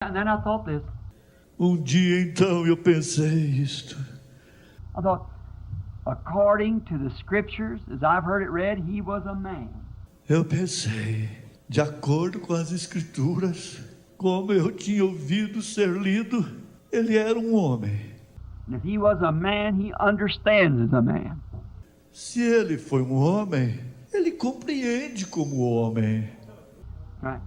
And then I thought this. Dia então eu pensei isto. I thought, according to the scriptures, as I've heard it read, he was a man. Eu pensei, de acordo com as escrituras, como eu tinha ouvido ser lido, ele era um homem. And if he was a man, he understands as a man. Se ele foi um homem, ele compreende como homem. Right?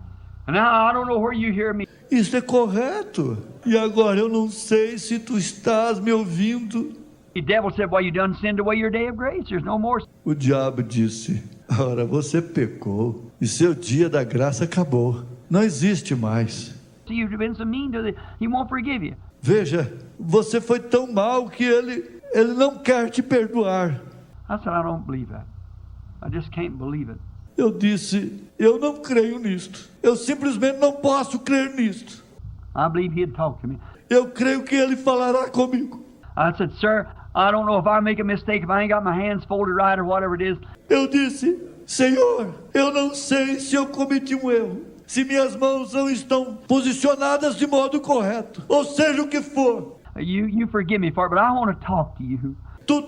And now I don't know where you hear me. Isso é correto. E agora eu não sei se tu estás me ouvindo. The devil said, well, you done sinned away your day of grace. There's no more. O diabo disse, ora, você pecou e seu dia da graça acabou. Não existe mais. So you've been so mean to he won't forgive you. Veja, você foi tão mal que ele não quer te perdoar. I said, I don't believe that. I just can't believe it. Eu disse, eu não creio nisto. Eu simplesmente não posso crer nisto. I believe he'd talk to me. Eu creio que ele falará comigo. I said, sir, I don't know if I make a mistake, if I ain't got my hands folded right or whatever it is. Eu disse, Senhor, eu não sei se eu cometi um erro, se minhas mãos não estão posicionadas de modo correto, ou seja o que for. You forgive me for it, but I want to talk to you. Tu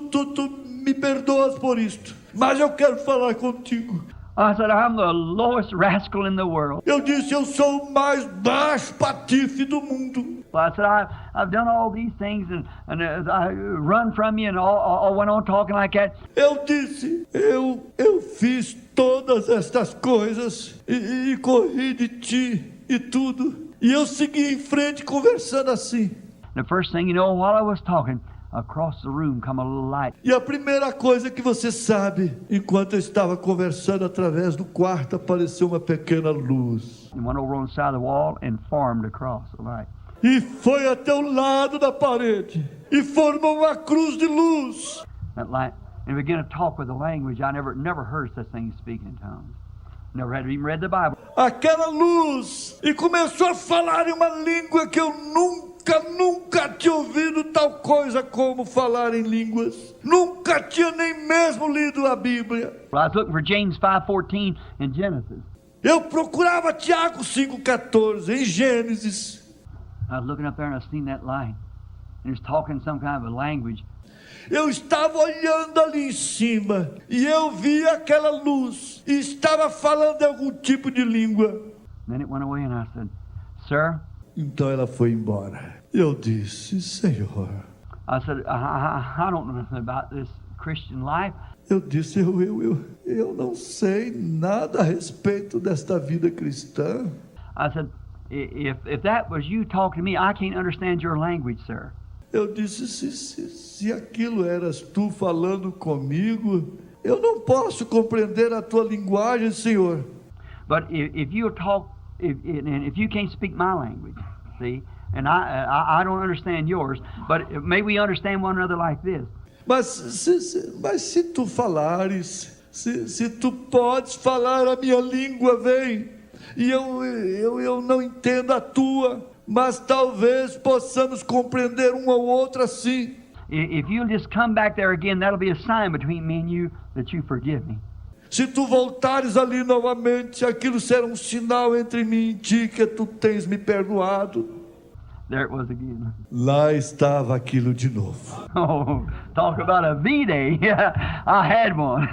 me perdoas por isto, mas eu quero falar contigo. I said, I'm the lowest rascal in the world. Eu disse, eu sou o mais baixo patife do mundo. I said, I've done all these things and I run from you and all went on talking like that. Eu disse, eu fiz todas estas coisas e corri de ti e tudo. E eu segui em frente conversando assim. The first thing you know, while I was talking, across the room come a little light. E a primeira coisa que você sabe, enquanto eu estava conversando através do quarto, apareceu uma pequena luz. It went over on the side of the wall and formed across the light. E foi até o lado da parede e formou uma cruz de luz. That light, and began to talk with a language I never heard such things speak in tongues. Never had even read the Bible. Aquela luz e começou a falar em uma língua que eu nunca tinha ouvido tal coisa como falar em línguas. Nunca tinha nem mesmo lido a Bíblia. Well, I was looking for James 5:14 in Genesis. Eu procurava Tiago 5,14 em Gênesis. I was looking up there and I seen that light. And it was talking some kind of a language. Eu estava olhando ali em cima e eu vi aquela luz e estava falando algum tipo de língua. And then it went away and I said, sir, então ela foi embora. Eu disse, Senhor. I said, I don't know nothing about this Christian life. Eu disse, eu não sei nada a respeito desta vida cristã. I said, if that was you talking to me, I can't understand your language, sir. Eu disse, se aquilo eras tu falando comigo, eu não posso compreender a tua linguagem, Senhor. But if you talk, if you can't speak my language, see, and I don't understand yours, but may we understand one another like this. Mas se tu falares, se tu podes falar a minha língua, vem. E eu não entendo a tua, mas talvez possamos compreender um ao outro assim. If you'll just come back there again, that'll be a sign between me and you that you forgive me. Se tu voltares ali novamente, aquilo será um sinal entre mim e ti que tu tens me perdoado. There it was again. Lá estava aquilo de novo. Oh, talk about a V-Day. I had one.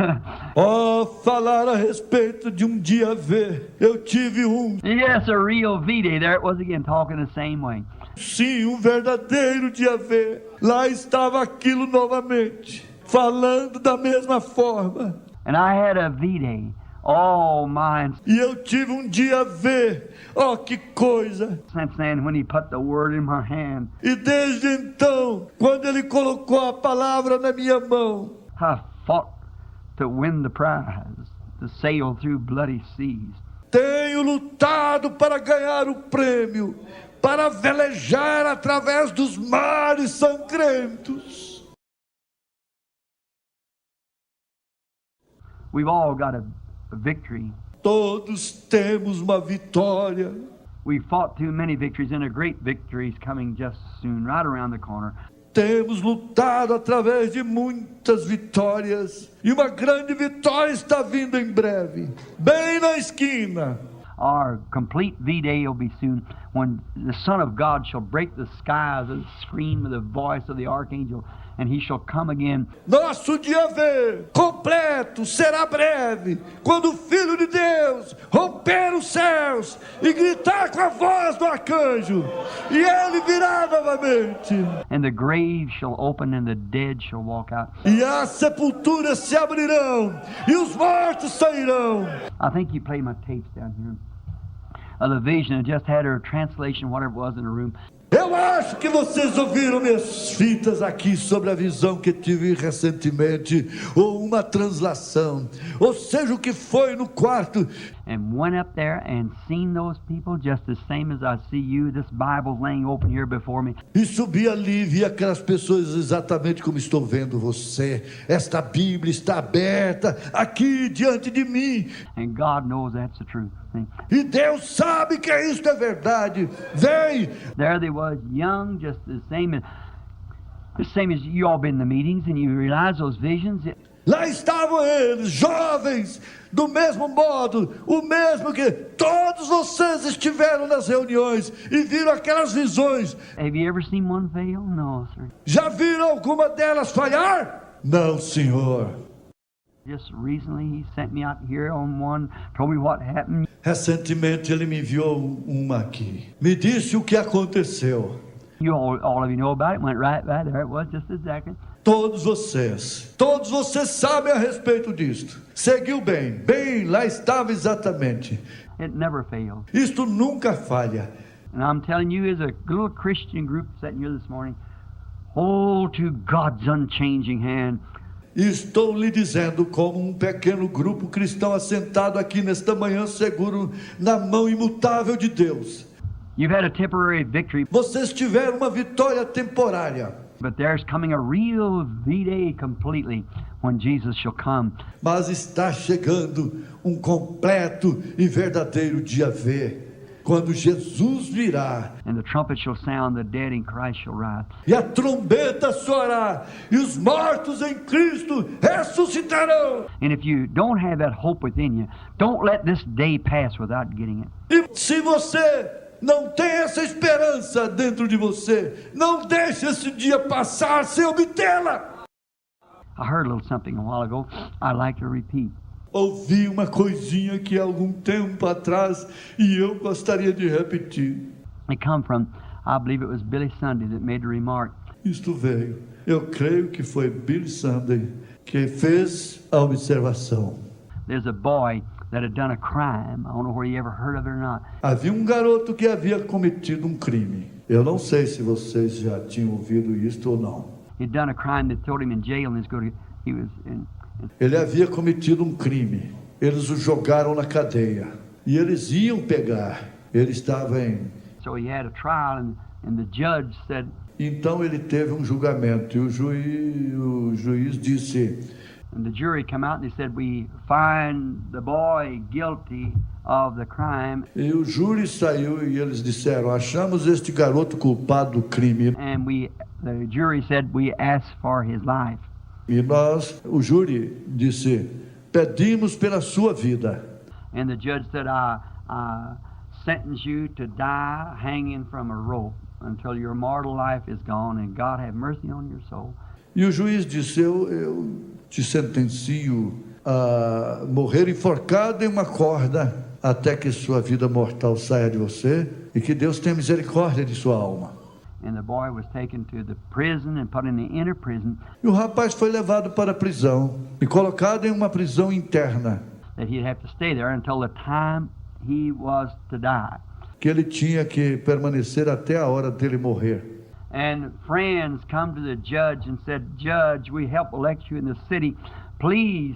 Falar a respeito de dia V. Eu tive um. Yes, a real V-Day. There it was again, talking the same way. Sim, verdadeiro dia V. Lá estava aquilo novamente, falando da mesma forma. And I had a V-Day. Oh, mine. E eu tive dia V. Oh, que coisa. Since then, when he put the word in my hand. E desde então, quando ele colocou a palavra na minha mão, I fought to win the prize, to sail through bloody seas. Tenho lutado para ganhar o prêmio, para velejar através dos mares sangrentos. We've all got a victory. Todos temos uma vitória. We fought too many victories, and a great victory is coming just soon, right around the corner. Temos lutado através de muitas vitórias, e uma grande vitória está vindo em breve, bem na esquina. our complete V-Day will be soon, when the Son of God shall break the sky with the scream of the voice of the archangel, and he shall come again. Nosso dia V completo será breve, quando o Filho de Deus romper os céus e gritar com a voz do arcanjo, e ele virá novamente. And the grave shall open and the dead shall walk out. E as sepulturas se abrirão e os mortos sairão. I think you played my tapes down here of the vision. I just had her translation, whatever it was, in the room. Eu acho que vocês ouviram minhas fitas aqui sobre a visão que tive recentemente, ou uma translação, ou seja o que foi no quarto. And went up there and seen those people just the same as I see you. This Bible laying open here before me. E subi ali e vi aquelas pessoas exatamente como estou vendo você. Esta Bíblia está aberta aqui diante de mim. And God knows that's the truth. See? E Deus sabe que isto é verdade. Vem! There they was, young, just the same as you all been in the meetings, and you realize those visions. Lá estavam eles, jovens, do mesmo modo, o mesmo que todos vocês estiveram nas reuniões e viram aquelas visões. Have you ever seen one fail? No, sir. Já viram alguma delas falhar? Não, senhor. Just recently he sent me out here on one, told me what happened. Recentemente ele me enviou uma aqui. Me disse o que aconteceu. You all of you know about it. Went right by there. It was just exactly. Todos vocês sabem a respeito disto. Seguiu bem, lá estava exatamente. It never fails. Isto nunca falha. And I'm telling you, as a little Christian group sitting here this morning, hold to God's unchanging hand. Estou lhe dizendo, como um pequeno grupo cristão assentado aqui nesta manhã, seguro na mão imutável de Deus. You've had a temporary victory, Vocês tiveram uma vitória temporária, but there's coming a real V-Day completely when Jesus shall come. mas está chegando um completo e verdadeiro dia V, quando Jesus virá. And the trumpet shall sound, the dead in Christ shall rise. E a trombeta soará, e os mortos em Cristo ressuscitarão. And if you don't have that hope within you, don't let this day pass without getting it. E se você não tem essa esperança dentro de você, não deixe esse dia passar sem obtê-la. I heard a little something a while ago I'd like to repeat. Ouvi uma coisinha aqui há algum tempo atrás e eu gostaria de repetir. It come from, I believe it was Billy Sunday that made the remark. Isto veio, eu creio que foi Billy Sunday que fez a observação. There's a boy that had done a crime. I don't know whether you ever heard of it or not. Havia um garoto que havia cometido um crime. Eu não sei se vocês já tinham ouvido isto ou não. He'd done a crime that threw him in jail, and he was in. Ele havia cometido um crime. Eles o jogaram na cadeia. E eles iam pegar. Ele estava em... So he had a trial, and the judge said, Então ele teve um julgamento. E o juiz disse... and the jury come out and they said, we find the boy guilty of the crime. E o júri saiu e eles disseram, achamos este garoto culpado do crime. And the jury said, we ask for his life. E o júri disse, pedimos pela sua vida. And the judge said, I sentence you to die hanging from a rope until your mortal life is gone, and God have mercy on your soul. E o juiz disse, eu te sentencio a morrer enforcado em uma corda até que sua vida mortal saia de você e que Deus tenha misericórdia de sua alma. And the boy was taken to the prison and put in the inner prison, E o rapaz foi levado para a prisão e colocado em uma prisão interna, that he'd have to stay there until the time he was to die. que ele tinha que permanecer até a hora dele morrer. And friends come to the judge and said, Judge, we help elect you in the city. Please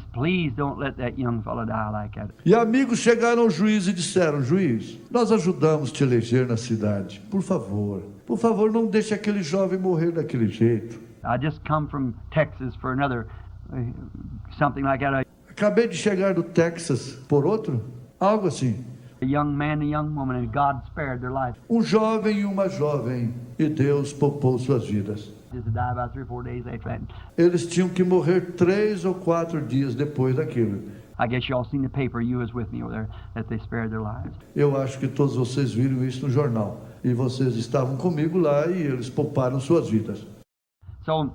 don't let that young fellow die like that. E amigos chegaram ao juiz e disseram, juiz, nós ajudamos te eleger na cidade. Por favor, não deixe aquele jovem morrer daquele jeito. I just come from Texas for another, something like that. Acabei de chegar do Texas por outro, algo assim. A young man and a young woman, and God spared their life. Um jovem e uma jovem, e Deus poupou suas vidas. Just to die about 3 or 4 days after that. Eles tinham que morrer 3 ou 4 dias depois daquilo. I guess you all seen the paper, you was with me over there, that they spared their lives. Eu acho que todos vocês viram isso no jornal. E vocês estavam comigo lá e eles pouparam suas vidas. So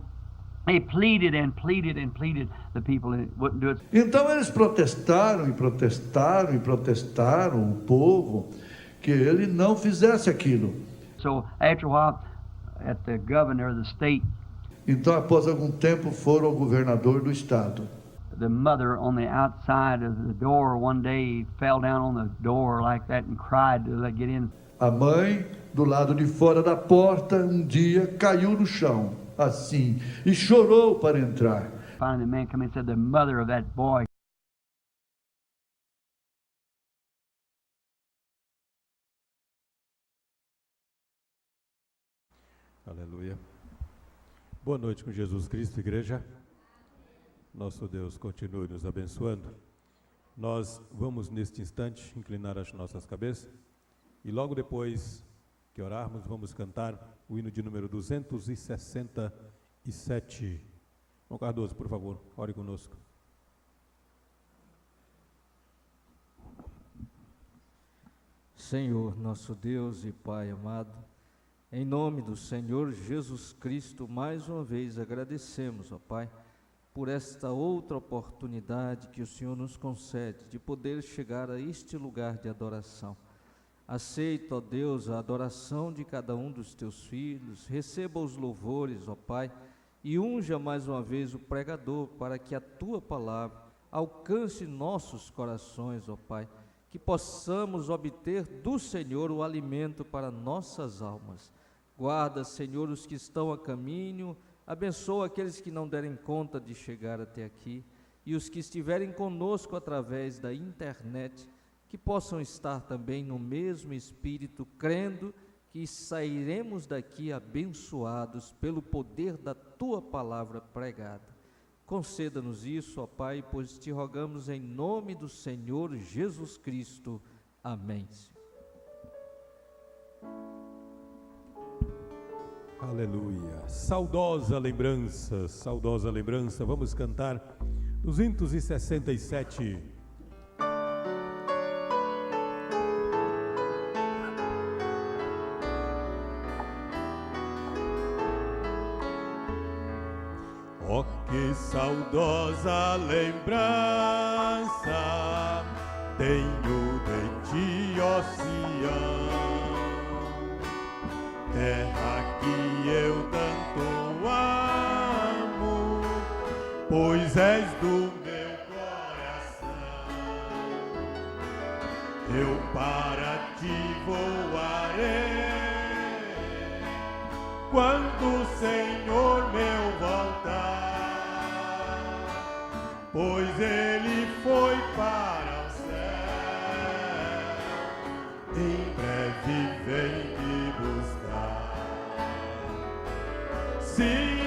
they pleaded and pleaded and pleaded. The people wouldn't do it. Então eles protestaram e protestaram e protestaram, o povo, que ele não fizesse aquilo. So after a while, at the governor of the state, Então, após algum tempo, foram ao governador do estado. the mother on the outside of the door one day fell down on the door like that and cried to let get in. A mãe, do lado de fora da porta, um dia caiu no chão, assim, e chorou para entrar. Finally, the man came in and said, the mother of that boy. Aleluia. Boa noite com Jesus Cristo, igreja. Nosso Deus continue nos abençoando. Nós vamos, neste instante, inclinar as nossas cabeças e logo depois que orarmos, vamos cantar o hino de número 267. João Cardoso, por favor, ore conosco. Senhor, nosso Deus e Pai amado, em nome do Senhor Jesus Cristo, mais uma vez agradecemos, ó Pai, por esta outra oportunidade que o Senhor nos concede de poder chegar a este lugar de adoração. Aceita, ó Deus, a adoração de cada um dos teus filhos, receba os louvores, ó Pai, e unja mais uma vez o pregador para que a tua palavra alcance nossos corações, ó Pai, que possamos obter do Senhor o alimento para nossas almas. Guarda, Senhor, os que estão a caminho, abençoa aqueles que não derem conta de chegar até aqui, e os que estiverem conosco através da internet, que possam estar também no mesmo espírito, crendo que sairemos daqui abençoados pelo poder da tua palavra pregada. Conceda-nos isso, ó Pai, pois te rogamos em nome do Senhor Jesus Cristo. Amém. Aleluia. Saudosa lembrança. Vamos cantar 267. Oh, que saudosa lembrança tenho de ti, ó Sião, terra que eu tanto amo, pois és do meu coração. Eu para ti voarei quando o Senhor meu voltar, pois ele foi para o céu, em breve vem te buscar. Sim,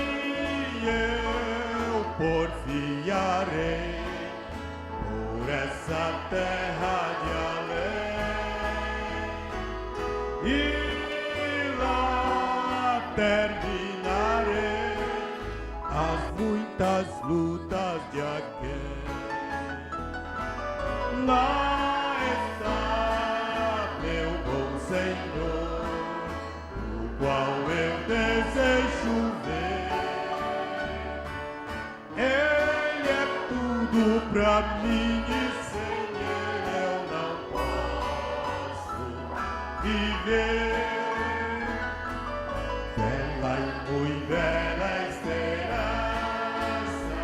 eu porfiarei por essa terra de além, e lá terminarei as muitas lutas de aquele. Lá está meu bom Senhor, o qual eu desejo ver. Ele é tudo pra mim e sem ele eu não posso viver. Bela e muito bela esperança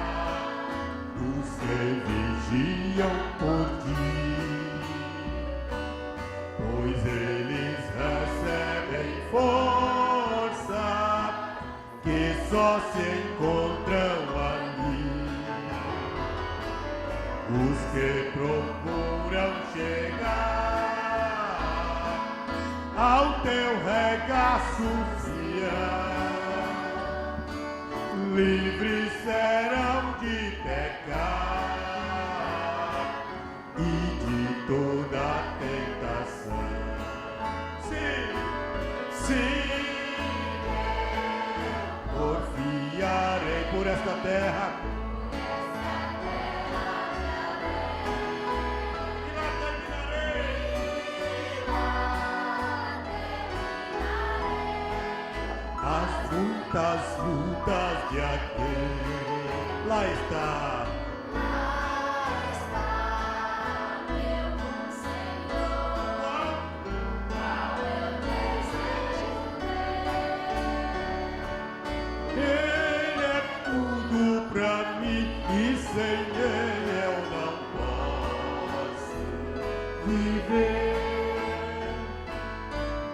dos que vigiam por ti, pois eles recebem força que só se encontram ali. Os que procuram chegar ao teu regaço, livres serão de pecar e de toda tentação. Sim, sim, porfiarei por esta terra muitas lutas de aquele. Lá está. Sem Ele eu não posso viver,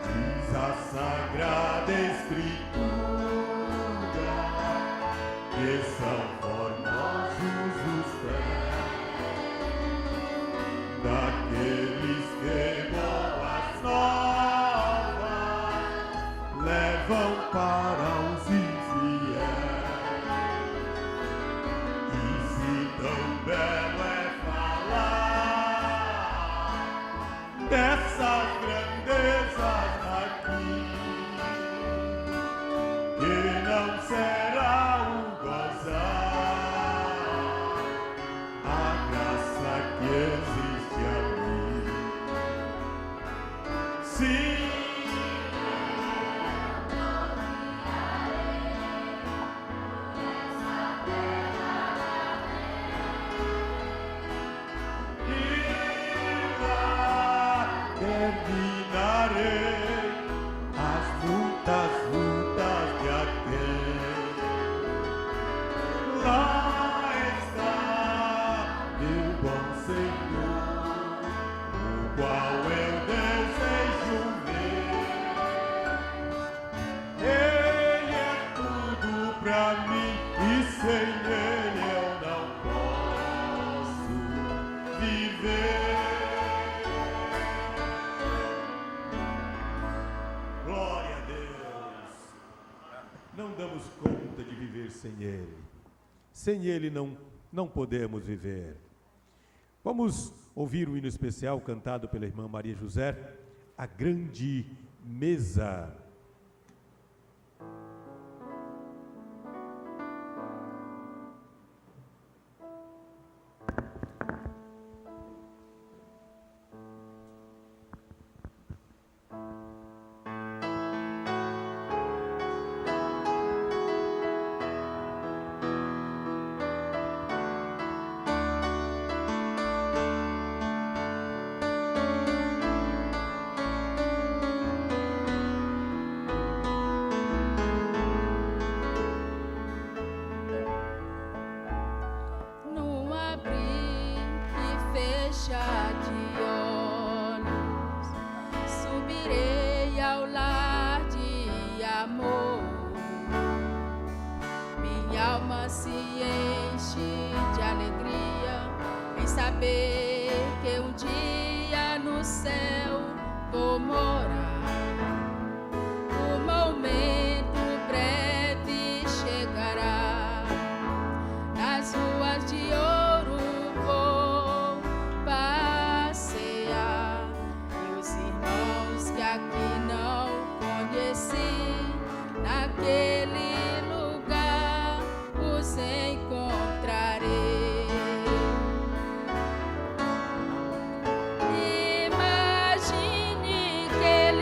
diz a Sagrada Escritura, que são formosos os pés daqueles que boas novas levam para os infiéis. Tão belo é falar dessas grandezas aqui, que não será um gozar a graça que existe ali. Sim. Terminarei as muitas lutas de aquele. Lá está meu bom Senhor, o qual eu desejo ver. Ele é tudo pra mim e sem Ele eu não posso viver. Glória a Deus! Não damos conta de viver sem Ele. Sem Ele não podemos viver. Vamos ouvir o hino especial cantado pela irmã Maria José, A Grande Mesa. Ele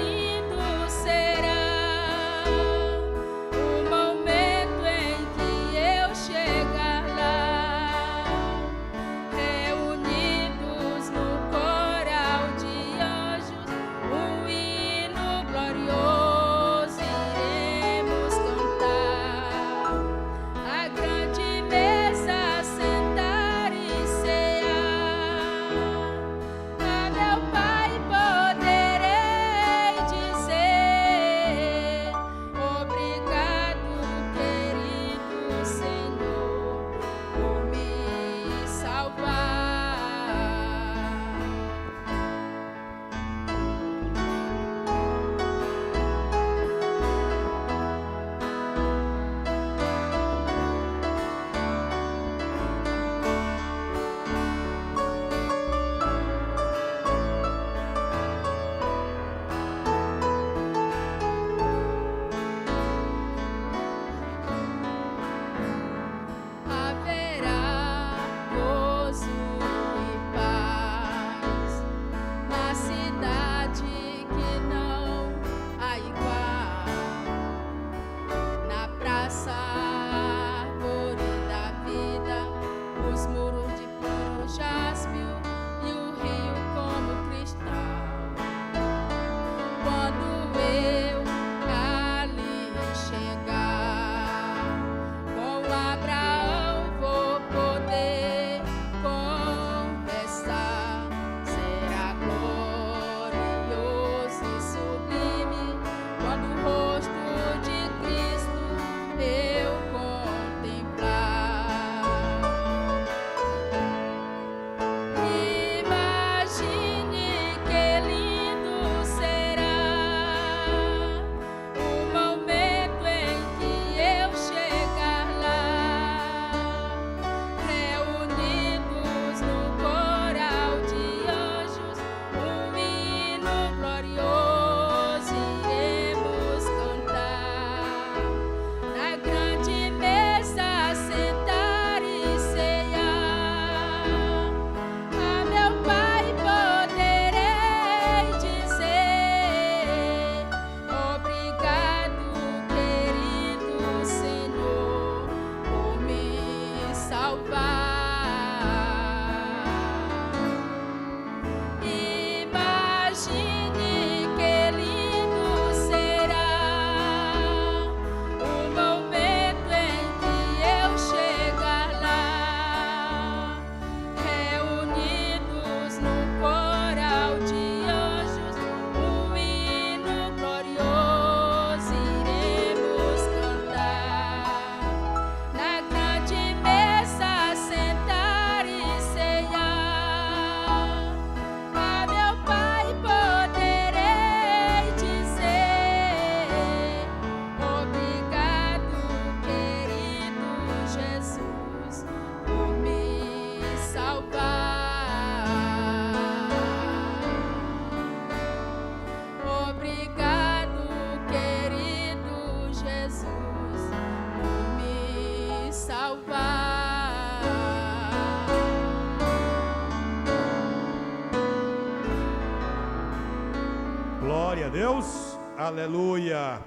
Glória a Deus. Aleluia.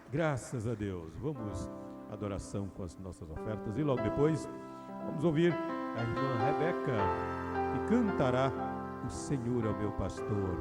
Graças a Deus. Vamos à adoração com as nossas ofertas e logo depois vamos ouvir a irmã Rebeca, que cantará O Senhor é o meu pastor.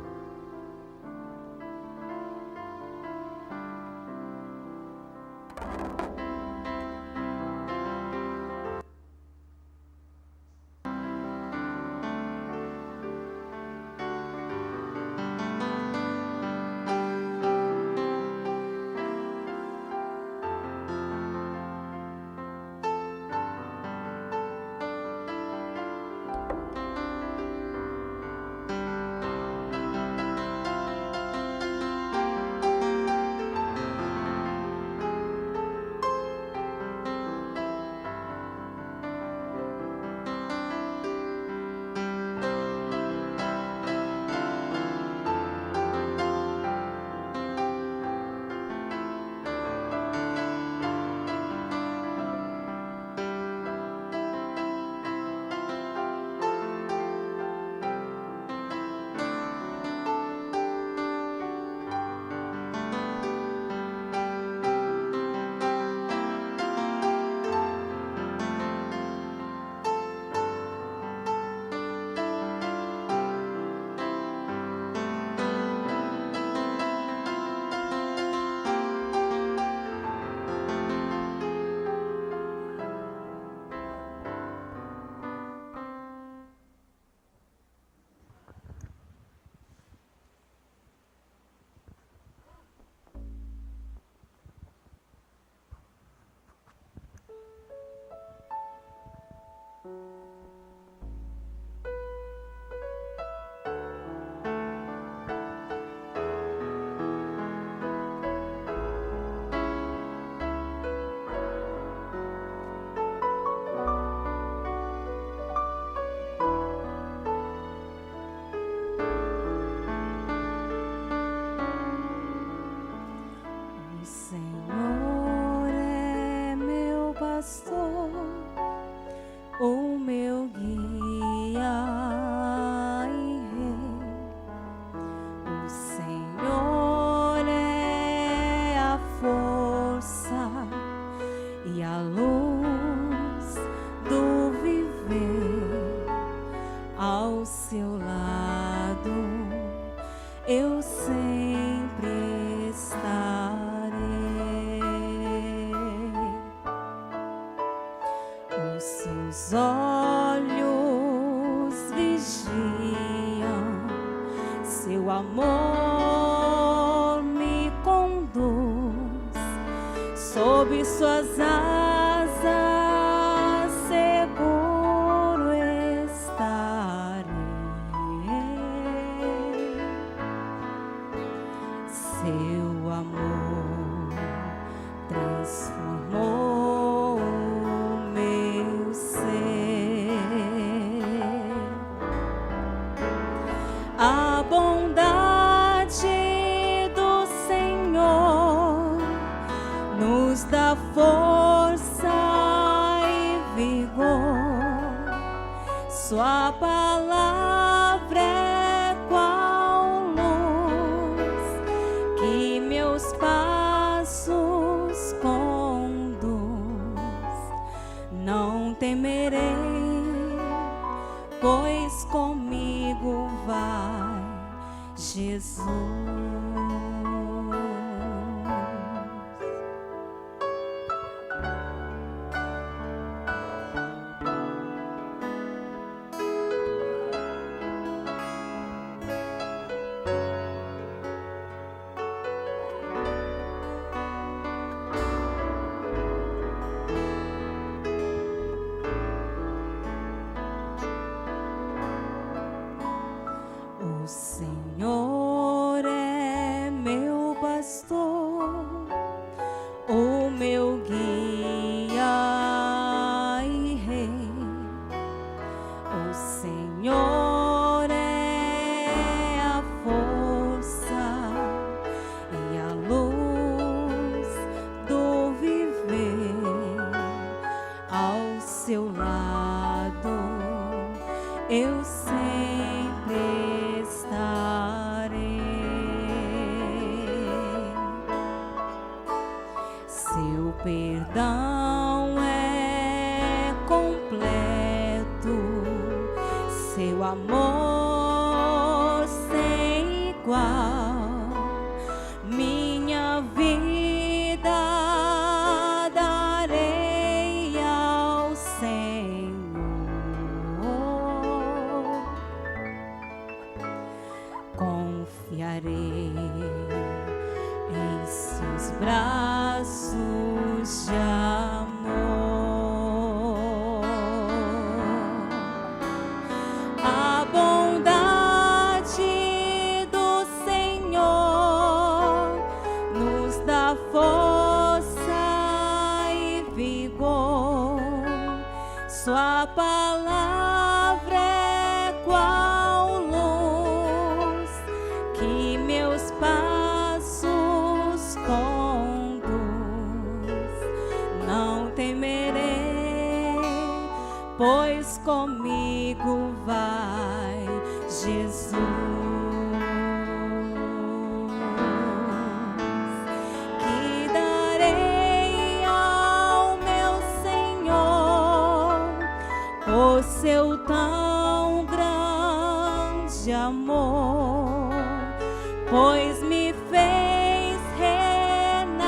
O meu guia e rei, o Senhor é a força e a luz do viver. Ao seu lado eu sempre estarei. Os seus olhos vigiam, seu amor me conduz, sob suas asas seguro estarei. Seu amor transformou o meu ser. A bondade do Senhor nos dá força e vigor. Sua palavra é qual luz que meus passos conduz. Não temerei, pois comigo vai Jesus. O Senhor é meu pastor, o meu guia e rei. O Senhor é a força e a luz do viver. Ao seu lado eu sempre estarei. perdão é completo, seu amor sem igual, minha vida darei ao Senhor, confiarei em seus braços de amor. A bondade do Senhor nos dá força e vigor. Sua palavra é qual luz que meus passos conduz. Não temerei, pois comigo vai Jesus. Que darei ao meu Senhor por seu tão grande amor, pois me fez renascer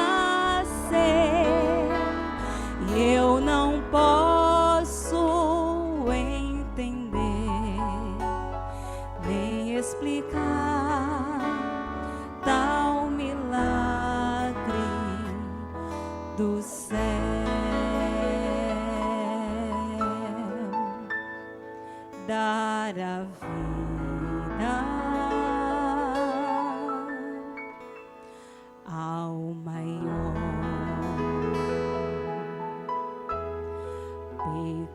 e eu não posso entender nem explicar tal milagre do céu. Dar a vida ao maior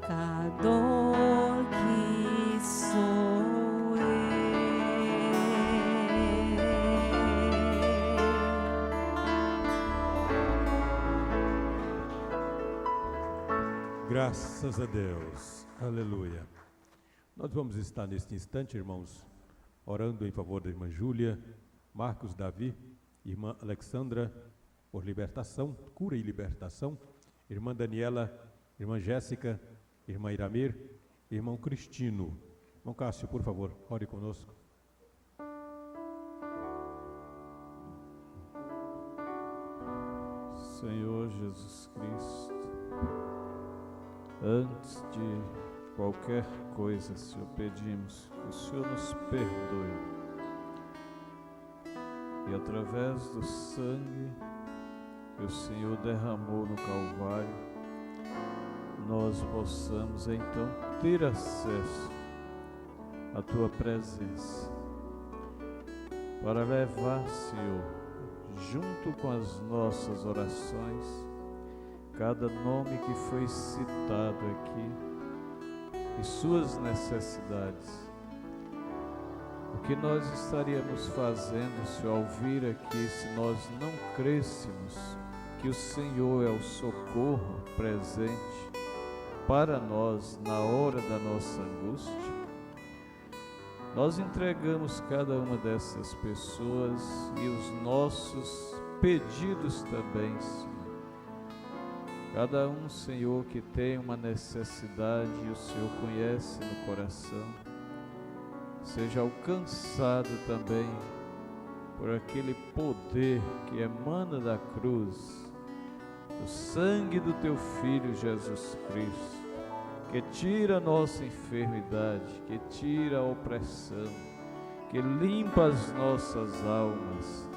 pecador que sou eu. Graças a Deus. Aleluia. Nós vamos estar neste instante, irmãos, orando em favor da irmã Júlia, Marcos Davi, irmã Alexandra, por libertação, cura e libertação, irmã Daniela, irmã Jéssica, irmã Iramir, irmão Cristino. Irmão Cássio, por favor, ore conosco. Senhor Jesus Cristo, antes de qualquer coisa, Senhor, pedimos que o Senhor nos perdoe e através do sangue que o Senhor derramou no Calvário, nós possamos então ter acesso à Tua presença, para levar, Senhor, junto com as nossas orações, cada nome que foi citado aqui e suas necessidades. O que nós estaríamos fazendo, Senhor, ao vir aqui, se nós não crêssemos que o Senhor é o socorro presente para nós na hora da nossa angústia? Nós entregamos cada uma dessas pessoas e os nossos pedidos também, Senhor. Cada um, Senhor, que tem uma necessidade e o Senhor conhece no coração, seja alcançado também por aquele poder que emana da cruz, do sangue do Teu Filho Jesus Cristo, que tira a nossa enfermidade, que tira a opressão, que limpa as nossas almas.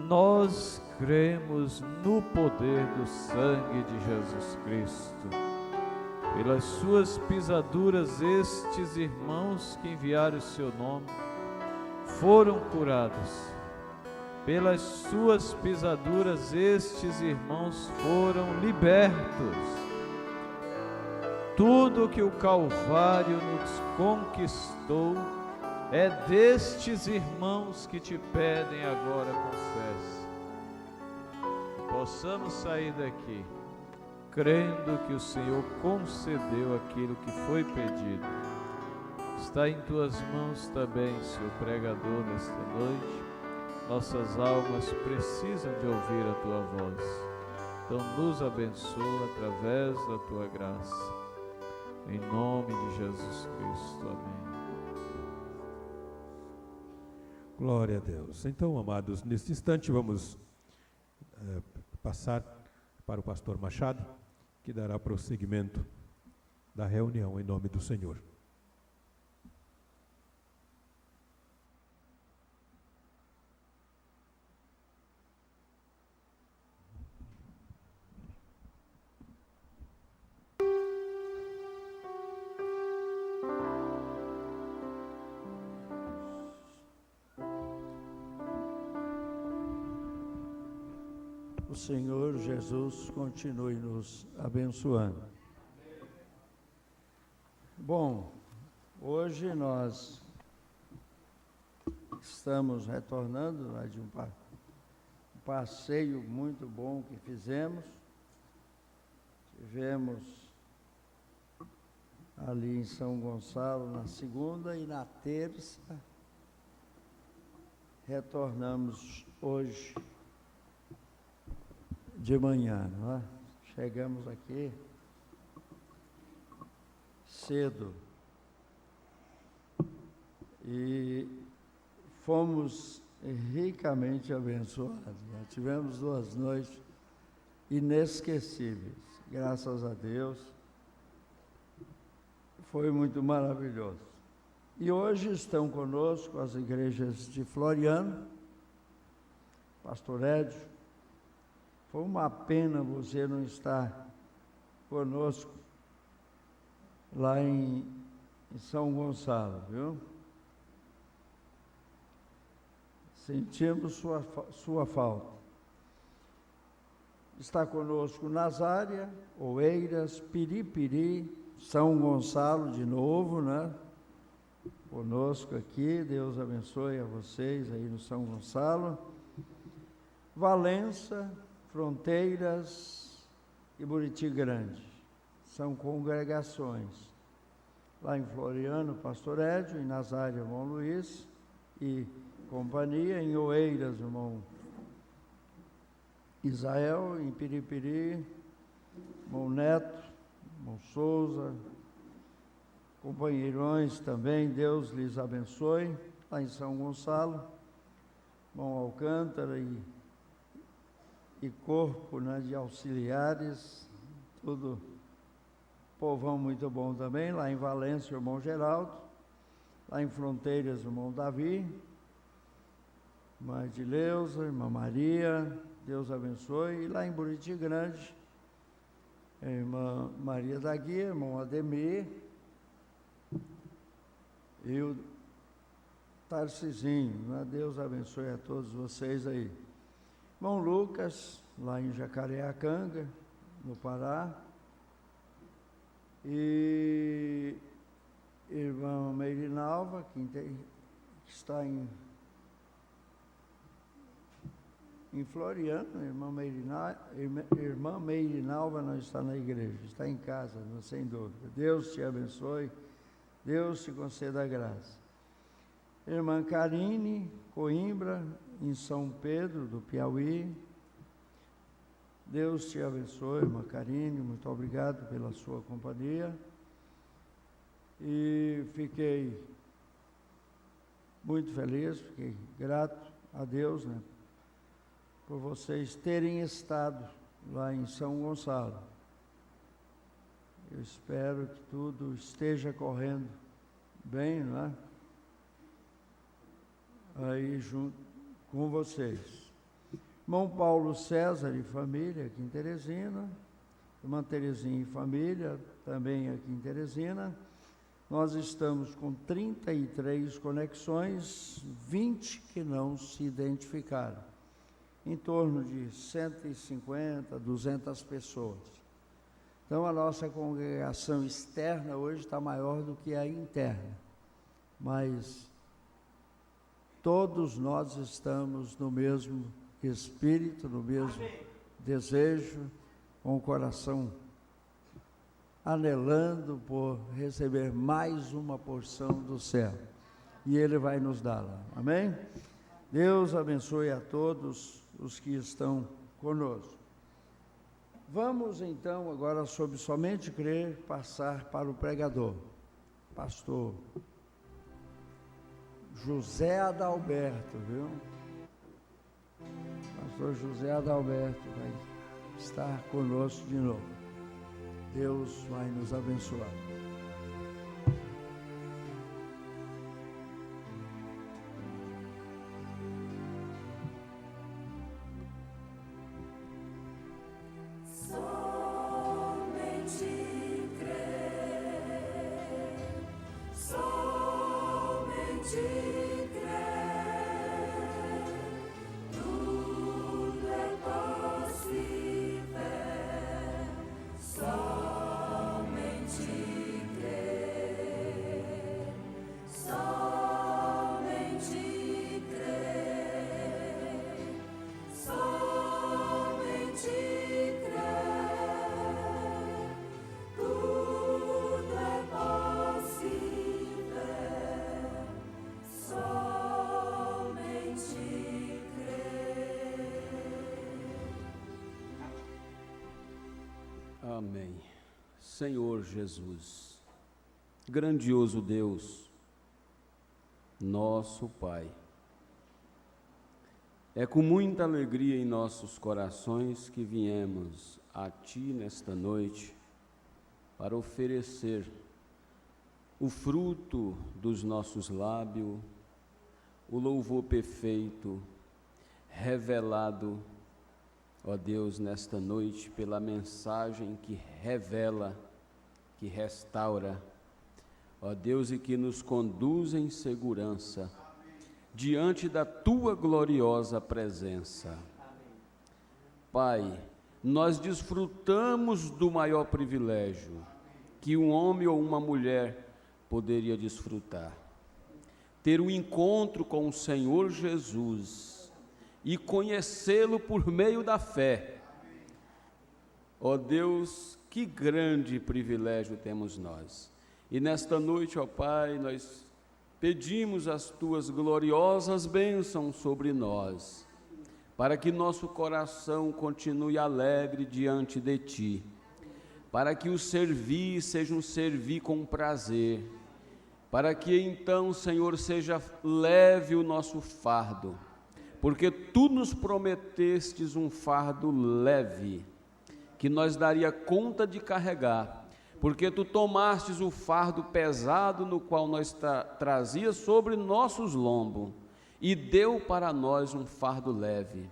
Nós cremos no poder do sangue de Jesus Cristo. Pelas suas pisaduras, estes irmãos que enviaram o seu nome foram curados. Pelas suas pisaduras, estes irmãos foram libertos. Tudo que o Calvário nos conquistou é destes irmãos que te pedem agora com fé. Que possamos sair daqui crendo que o Senhor concedeu aquilo que foi pedido. Está em Tuas mãos também, Senhor pregador, nesta noite. Nossas almas precisam de ouvir a Tua voz. Então nos abençoa através da tua graça. Em nome de Jesus Cristo. Amém. Glória a Deus. Então, amados, neste instante vamos passar para o pastor Machado, que dará prosseguimento da reunião em nome do Senhor. O Senhor Jesus continue nos abençoando. Bom, hoje nós estamos retornando de um passeio muito bom que fizemos. Tivemos ali em São Gonçalo na segunda e na terça. Retornamos hoje de manhã, não é? Chegamos aqui cedo e fomos ricamente abençoados. Já tivemos 2 noites inesquecíveis, graças a Deus. Foi muito maravilhoso. E hoje estão conosco as igrejas de Floriano, Pastor Edio. Foi uma pena você não estar conosco lá em São Gonçalo, viu? Sentimos sua falta. Está conosco Nazária, Oeiras, Piripiri, São Gonçalo de novo, né? Conosco aqui, Deus abençoe a vocês aí no São Gonçalo. Valença, Fronteiras e Buriti Grande, são congregações. Lá em Floriano, Pastor Edio, em Nazária, irmão Luiz e companhia, em Oeiras, irmão Israel, em Piripiri, irmão Neto, irmão Souza, companheirões também, Deus lhes abençoe. Lá em São Gonçalo, irmão Alcântara e corpo, né, de auxiliares, tudo povão muito bom também. Lá em Valência, o irmão Geraldo. Lá em Fronteiras, o irmão Davi. Irmã Edileuza, irmã Maria, Deus abençoe. E lá em Buriti Grande, a irmã Maria da Guia, irmão Ademir e o Tarcisinho, né? Deus abençoe a todos vocês aí. Irmão Lucas, lá em Jacareacanga, no Pará, e irmã Meirinalva, que está em Floriano. Irmã Meirinalva não está na igreja, está em casa, sem dúvida. Deus te abençoe, Deus te conceda a graça. Irmã Karine Coimbra, em São Pedro do Piauí. Deus te abençoe, irmã Karine, muito obrigado pela sua companhia. E fiquei muito feliz, fiquei grato a Deus, né, por vocês terem estado lá em São Gonçalo. Eu espero que tudo esteja correndo bem, não é? Aí junto com vocês. Irmão Paulo César e família aqui em Teresina, irmã Terezinha e família também aqui em Teresina. Nós estamos com 33 conexões, 20 que não se identificaram, em torno de 150, 200 pessoas. Então a nossa congregação externa hoje está maior do que a interna, mas todos nós estamos no mesmo espírito, no mesmo desejo, com o coração anelando por receber mais uma porção do céu. E Ele vai nos dá-la. Amém? Deus abençoe a todos os que estão conosco. Vamos então, agora, sobre somente crer, passar para o pregador, pastor José Adalberto, viu? Pastor José Adalberto vai estar conosco de novo. Deus vai nos abençoar. Amém. Senhor Jesus, grandioso Deus, nosso Pai, é com muita alegria em nossos corações que viemos a Ti nesta noite para oferecer o fruto dos nossos lábios, o louvor perfeito, revelado, ó Deus, nesta noite, pela mensagem que revela, que restaura, ó Deus, e que nos conduz em segurança, diante da Tua gloriosa presença. Pai, nós desfrutamos do maior privilégio que um homem ou uma mulher poderia desfrutar, ter um encontro com o Senhor Jesus, e conhecê-lo por meio da fé. Ó Deus, que grande privilégio temos nós. E nesta noite, ó Pai, nós pedimos as Tuas gloriosas bênçãos sobre nós, para que nosso coração continue alegre diante de Ti, para que o servir seja um servir com prazer, para que então, Senhor, seja leve o nosso fardo, porque Tu nos prometestes um fardo leve, que nós daria conta de carregar, porque Tu tomastes o fardo pesado no qual nós trazia sobre nossos lombos, e deu para nós um fardo leve,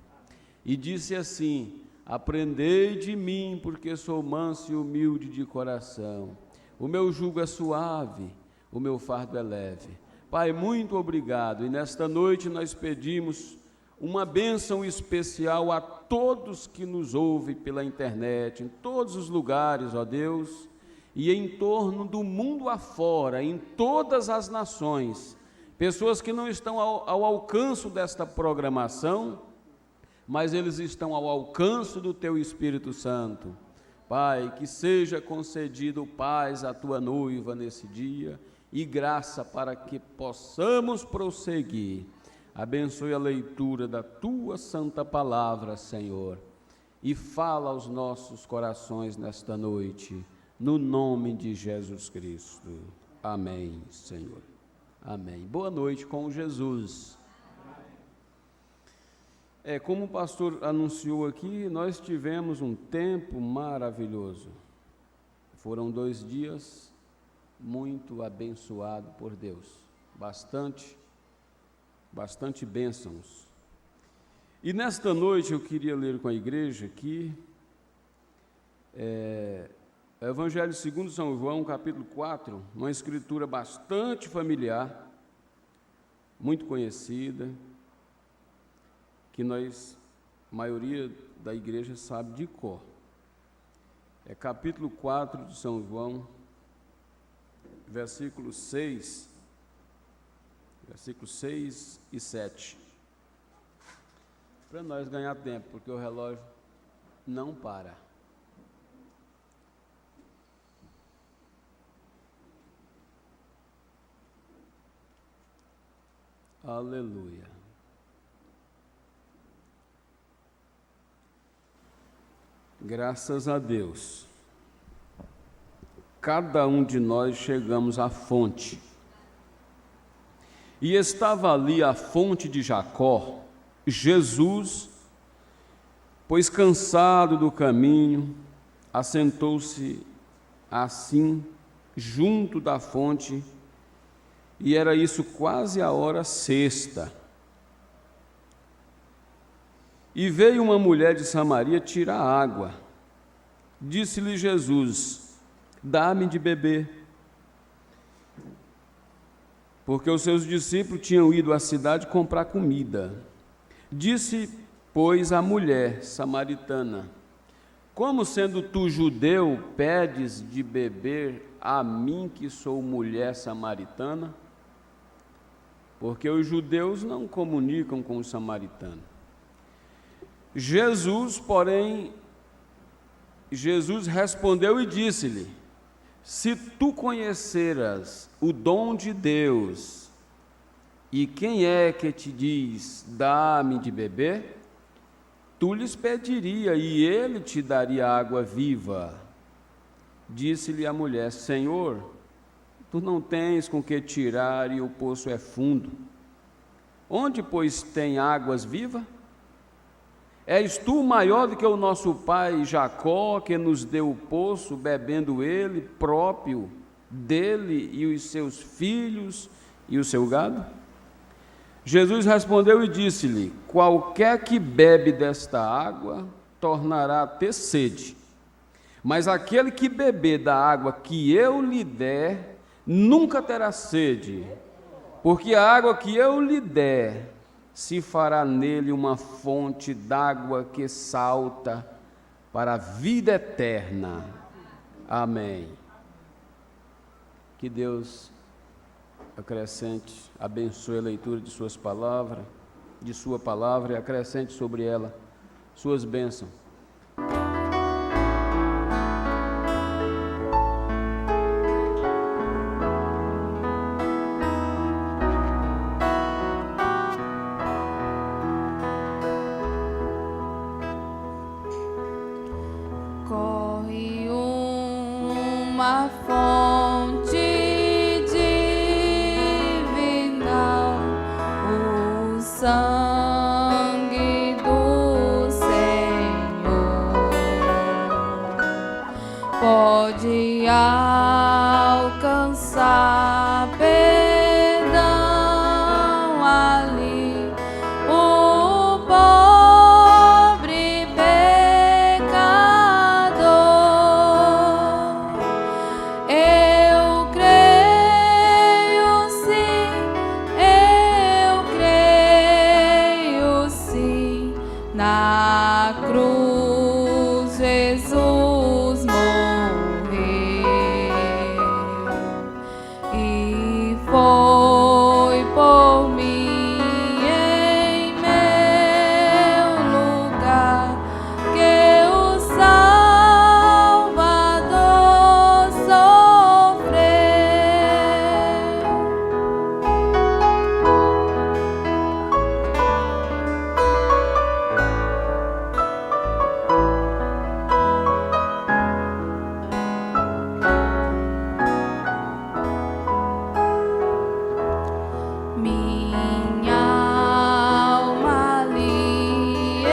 e disse assim: aprendei de mim, porque sou manso e humilde de coração, o meu jugo é suave, o meu fardo é leve. Pai, muito obrigado, e nesta noite nós pedimos uma bênção especial a todos que nos ouvem pela internet, em todos os lugares, ó Deus, e em torno do mundo afora, em todas as nações, pessoas que não estão ao alcance desta programação, mas eles estão ao alcance do Teu Espírito Santo. Pai, que seja concedido paz à Tua noiva nesse dia, e graça para que possamos prosseguir. Abençoe a leitura da Tua santa palavra, Senhor, e fala aos nossos corações nesta noite, no nome de Jesus Cristo. Amém, Senhor. Amém. Boa noite com Jesus. Como o pastor anunciou aqui, nós tivemos um tempo maravilhoso. Foram 2 dias muito abençoados por Deus, bastante bênçãos. E nesta noite eu queria ler com a igreja aqui, o Evangelho segundo São João, capítulo 4, uma escritura bastante familiar, muito conhecida, que a maioria da igreja sabe de cor. É capítulo 4 de São João, versículos 6 e 7, para nós ganhar tempo, porque o relógio não para. Aleluia. Graças a Deus, cada um de nós chegamos à fonte. E estava ali a fonte de Jacó, Jesus, pois cansado do caminho, assentou-se assim, junto da fonte, e era isso quase a hora sexta. E veio uma mulher de Samaria tirar água. Disse-lhe Jesus: dá-me de beber. Porque os seus discípulos tinham ido à cidade comprar comida. Disse, pois, a mulher samaritana: como sendo tu judeu, pedes de beber a mim, que sou mulher samaritana? Porque os judeus não comunicam com os samaritanos. Jesus respondeu e disse-lhe: se tu conheceras o dom de Deus, e quem é que te diz, dá-me de beber, tu lhes pediria, e ele te daria água viva. Disse-lhe a mulher: Senhor, tu não tens com que tirar, e o poço é fundo. Onde, pois, tem águas vivas? És tu maior do que o nosso pai Jacó, que nos deu o poço, bebendo ele próprio, dele e os seus filhos e o seu gado? Jesus respondeu e disse-lhe: qualquer que bebe desta água tornará a ter sede, mas aquele que beber da água que eu lhe der nunca terá sede, porque a água que eu lhe der se fará nele uma fonte d'água que salta para a vida eterna. Amém. Que Deus acrescente, abençoe a leitura de suas palavras, de sua palavra, e acrescente sobre ela suas bênçãos. Corre uma fonte divinal, o sangue do Senhor pode alcançar perdão ali. O pobre pecador, eu creio sim, na cruz Jesus morreu, e foi por mim em meu lugar que o Salvador sofreu. Minha alma ali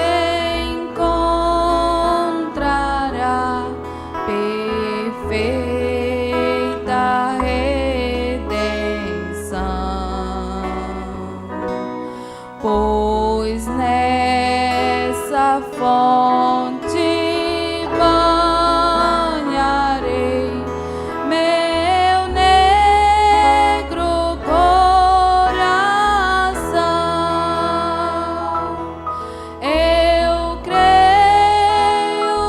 encontrará perfeita redenção, pois nessa fonte banharei meu negro coração. Eu creio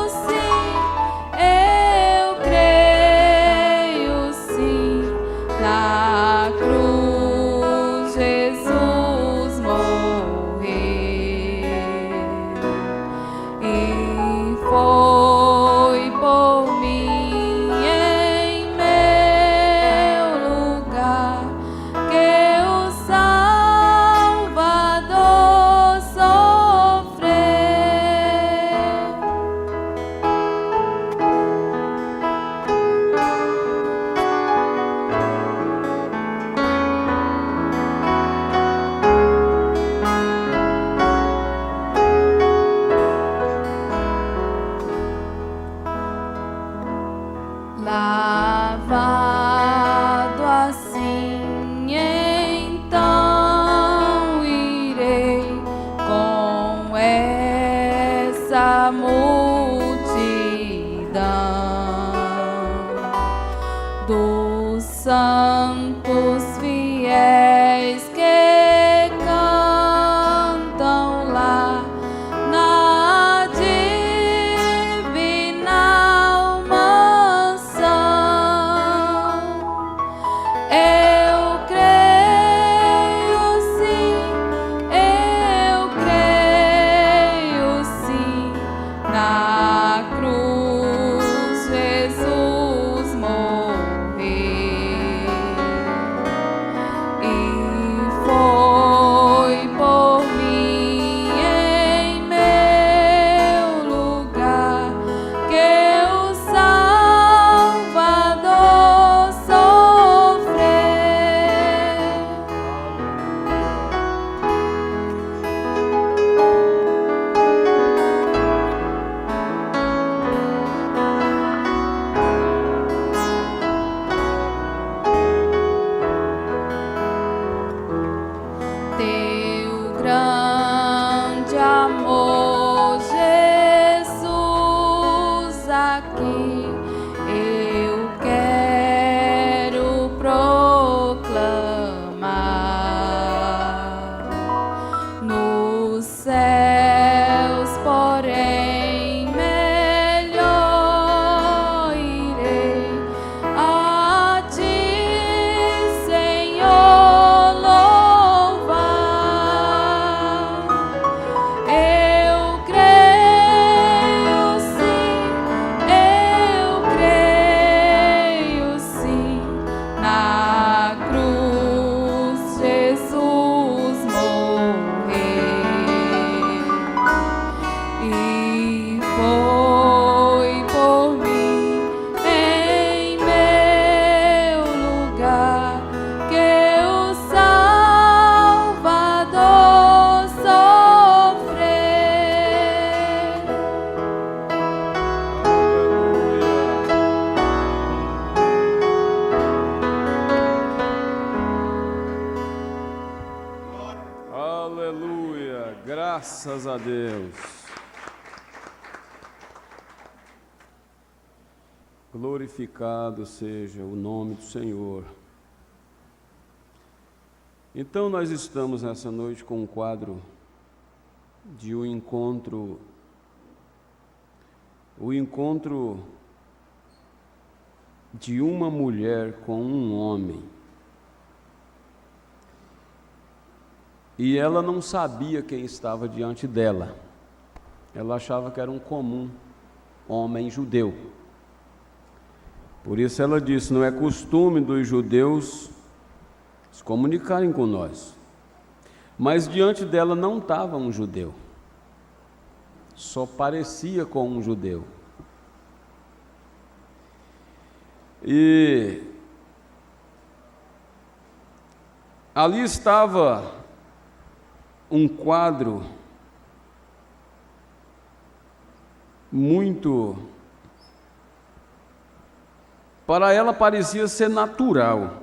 sim, na cruz Jesus morreu, e foi por mim em meu lugar que o Salvador sofreu. Aleluia, graças a Deus. Glorificado seja o nome do Senhor. Então nós estamos nessa noite com um quadro de o encontro de uma mulher com um homem. E ela não sabia quem estava diante dela. Ela achava que era um comum homem judeu. Por isso ela disse: não é costume dos judeus se comunicarem com nós. Mas diante dela não estava um judeu. Só parecia com um judeu. E ali estava um quadro muito, para ela parecia ser natural.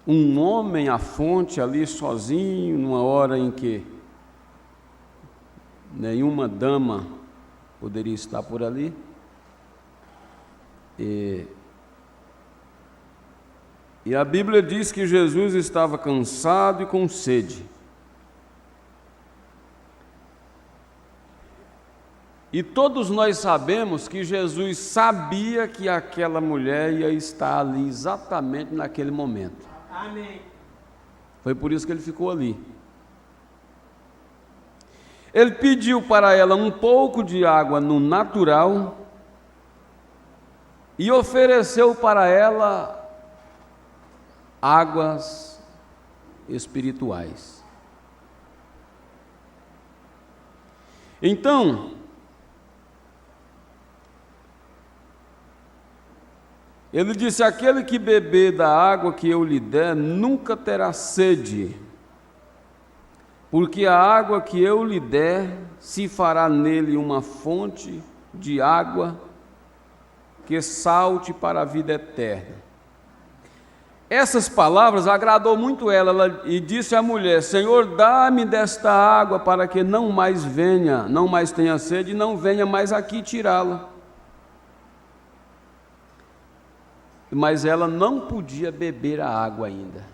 Um homem à fonte ali sozinho, numa hora em que nenhuma dama poderia estar por ali. E a Bíblia diz que Jesus estava cansado e com sede. E todos nós sabemos que Jesus sabia que aquela mulher ia estar ali exatamente naquele momento. Amém. Foi por isso que ele ficou ali. Ele pediu para ela um pouco de água no natural e ofereceu para ela águas espirituais. Então, ele disse: aquele que beber da água que eu lhe der nunca terá sede, porque a água que eu lhe der se fará nele uma fonte de água que salte para a vida eterna. Essas palavras agradou muito ela e disse à mulher: Senhor, dá-me desta água para que não mais tenha sede e não venha mais aqui tirá-la. Mas ela não podia beber a água ainda.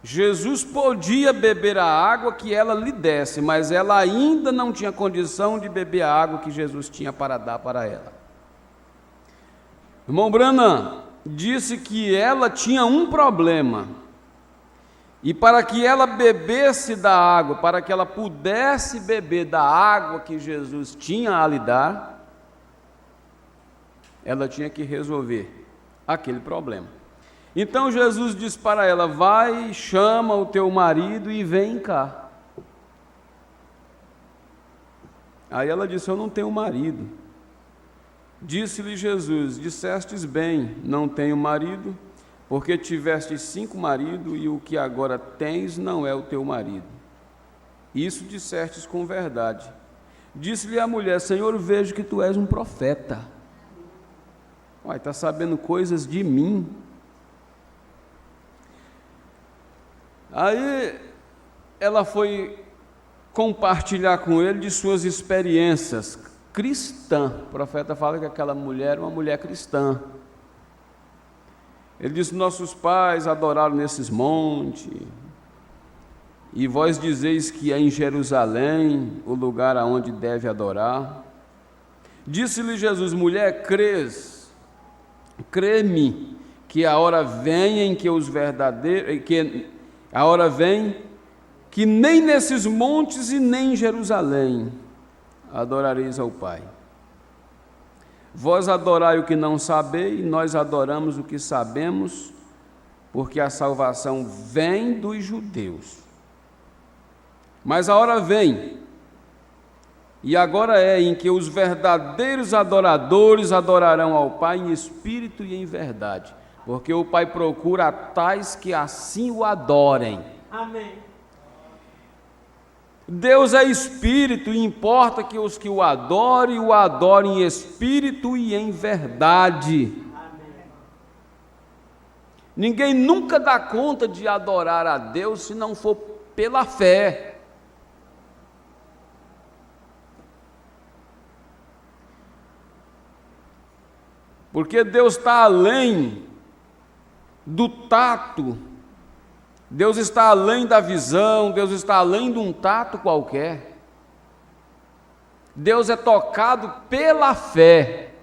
Jesus podia beber a água que ela lhe desse, mas ela ainda não tinha condição de beber a água que Jesus tinha para dar para ela. Irmão Branham disse que ela tinha um problema, e para que ela bebesse da água, para que ela pudesse beber da água que Jesus tinha a lhe dar, ela tinha que resolver aquele problema. Então Jesus disse para ela: vai, chama o teu marido e vem cá. Aí ela disse: eu não tenho marido. Disse-lhe Jesus: dissestes bem, não tenho marido, porque tivestes 5 maridos e o que agora tens não é o teu marido. Isso dissestes com verdade. Disse-lhe a mulher: Senhor, vejo que tu és um profeta. Uai, está sabendo coisas de mim. Aí ela foi compartilhar com ele de suas experiências cristãs. O profeta fala que aquela mulher era uma mulher cristã. Ele disse: nossos pais adoraram nesses montes, e vós dizeis que é em Jerusalém o lugar aonde deve adorar. Disse-lhe Jesus: mulher, crê-me que a hora vem em que os verdadeiros, a hora vem que nem nesses montes e nem em Jerusalém adorareis ao Pai. Vós adorai o que não sabeis, nós adoramos o que sabemos, porque a salvação vem dos judeus. Mas a hora vem, e agora é, em que os verdadeiros adoradores adorarão ao Pai em espírito e em verdade, porque o Pai procura tais que assim o adorem. Amém. Deus é espírito e importa que os que o adorem em espírito e em verdade. Amém. Ninguém nunca dá conta de adorar a Deus se não for pela fé. Porque Deus está além do tato, Deus está além da visão, Deus está além de um tato qualquer. Deus é tocado pela fé.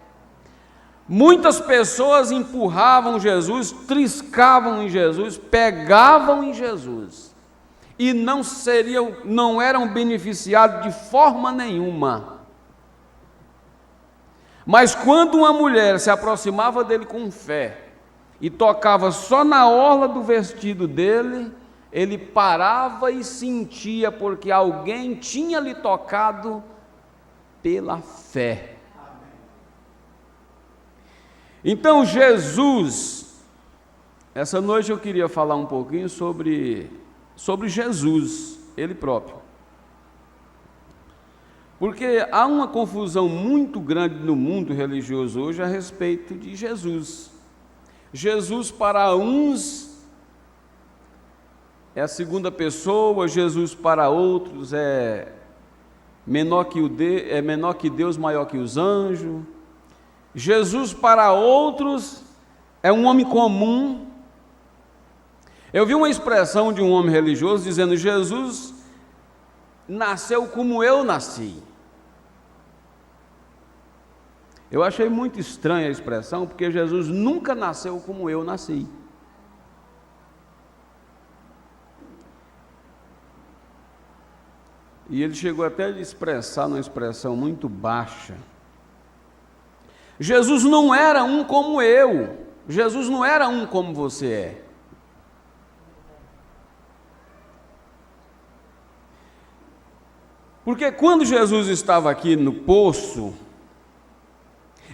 Muitas pessoas empurravam Jesus, triscavam em Jesus, pegavam em Jesus e não eram beneficiados de forma nenhuma. Mas quando uma mulher se aproximava dele com fé e tocava só na orla do vestido dele, ele parava e sentia, porque alguém tinha lhe tocado pela fé. Então Jesus, essa noite eu queria falar um pouquinho sobre Jesus, ele próprio. Porque há uma confusão muito grande no mundo religioso hoje a respeito de Jesus. Jesus Jesus uns é a segunda pessoa, Jesus para outros é menor que Deus, maior que os anjos. Jesus para outros é um homem comum. Eu vi uma expressão de um homem religioso dizendo: Jesus nasceu como eu nasci. Eu achei muito estranha a expressão, porque Jesus nunca nasceu como eu nasci. E ele chegou até a expressar numa expressão muito baixa. Jesus não era um como eu, Jesus não era um como você é. Porque quando Jesus estava aqui no poço,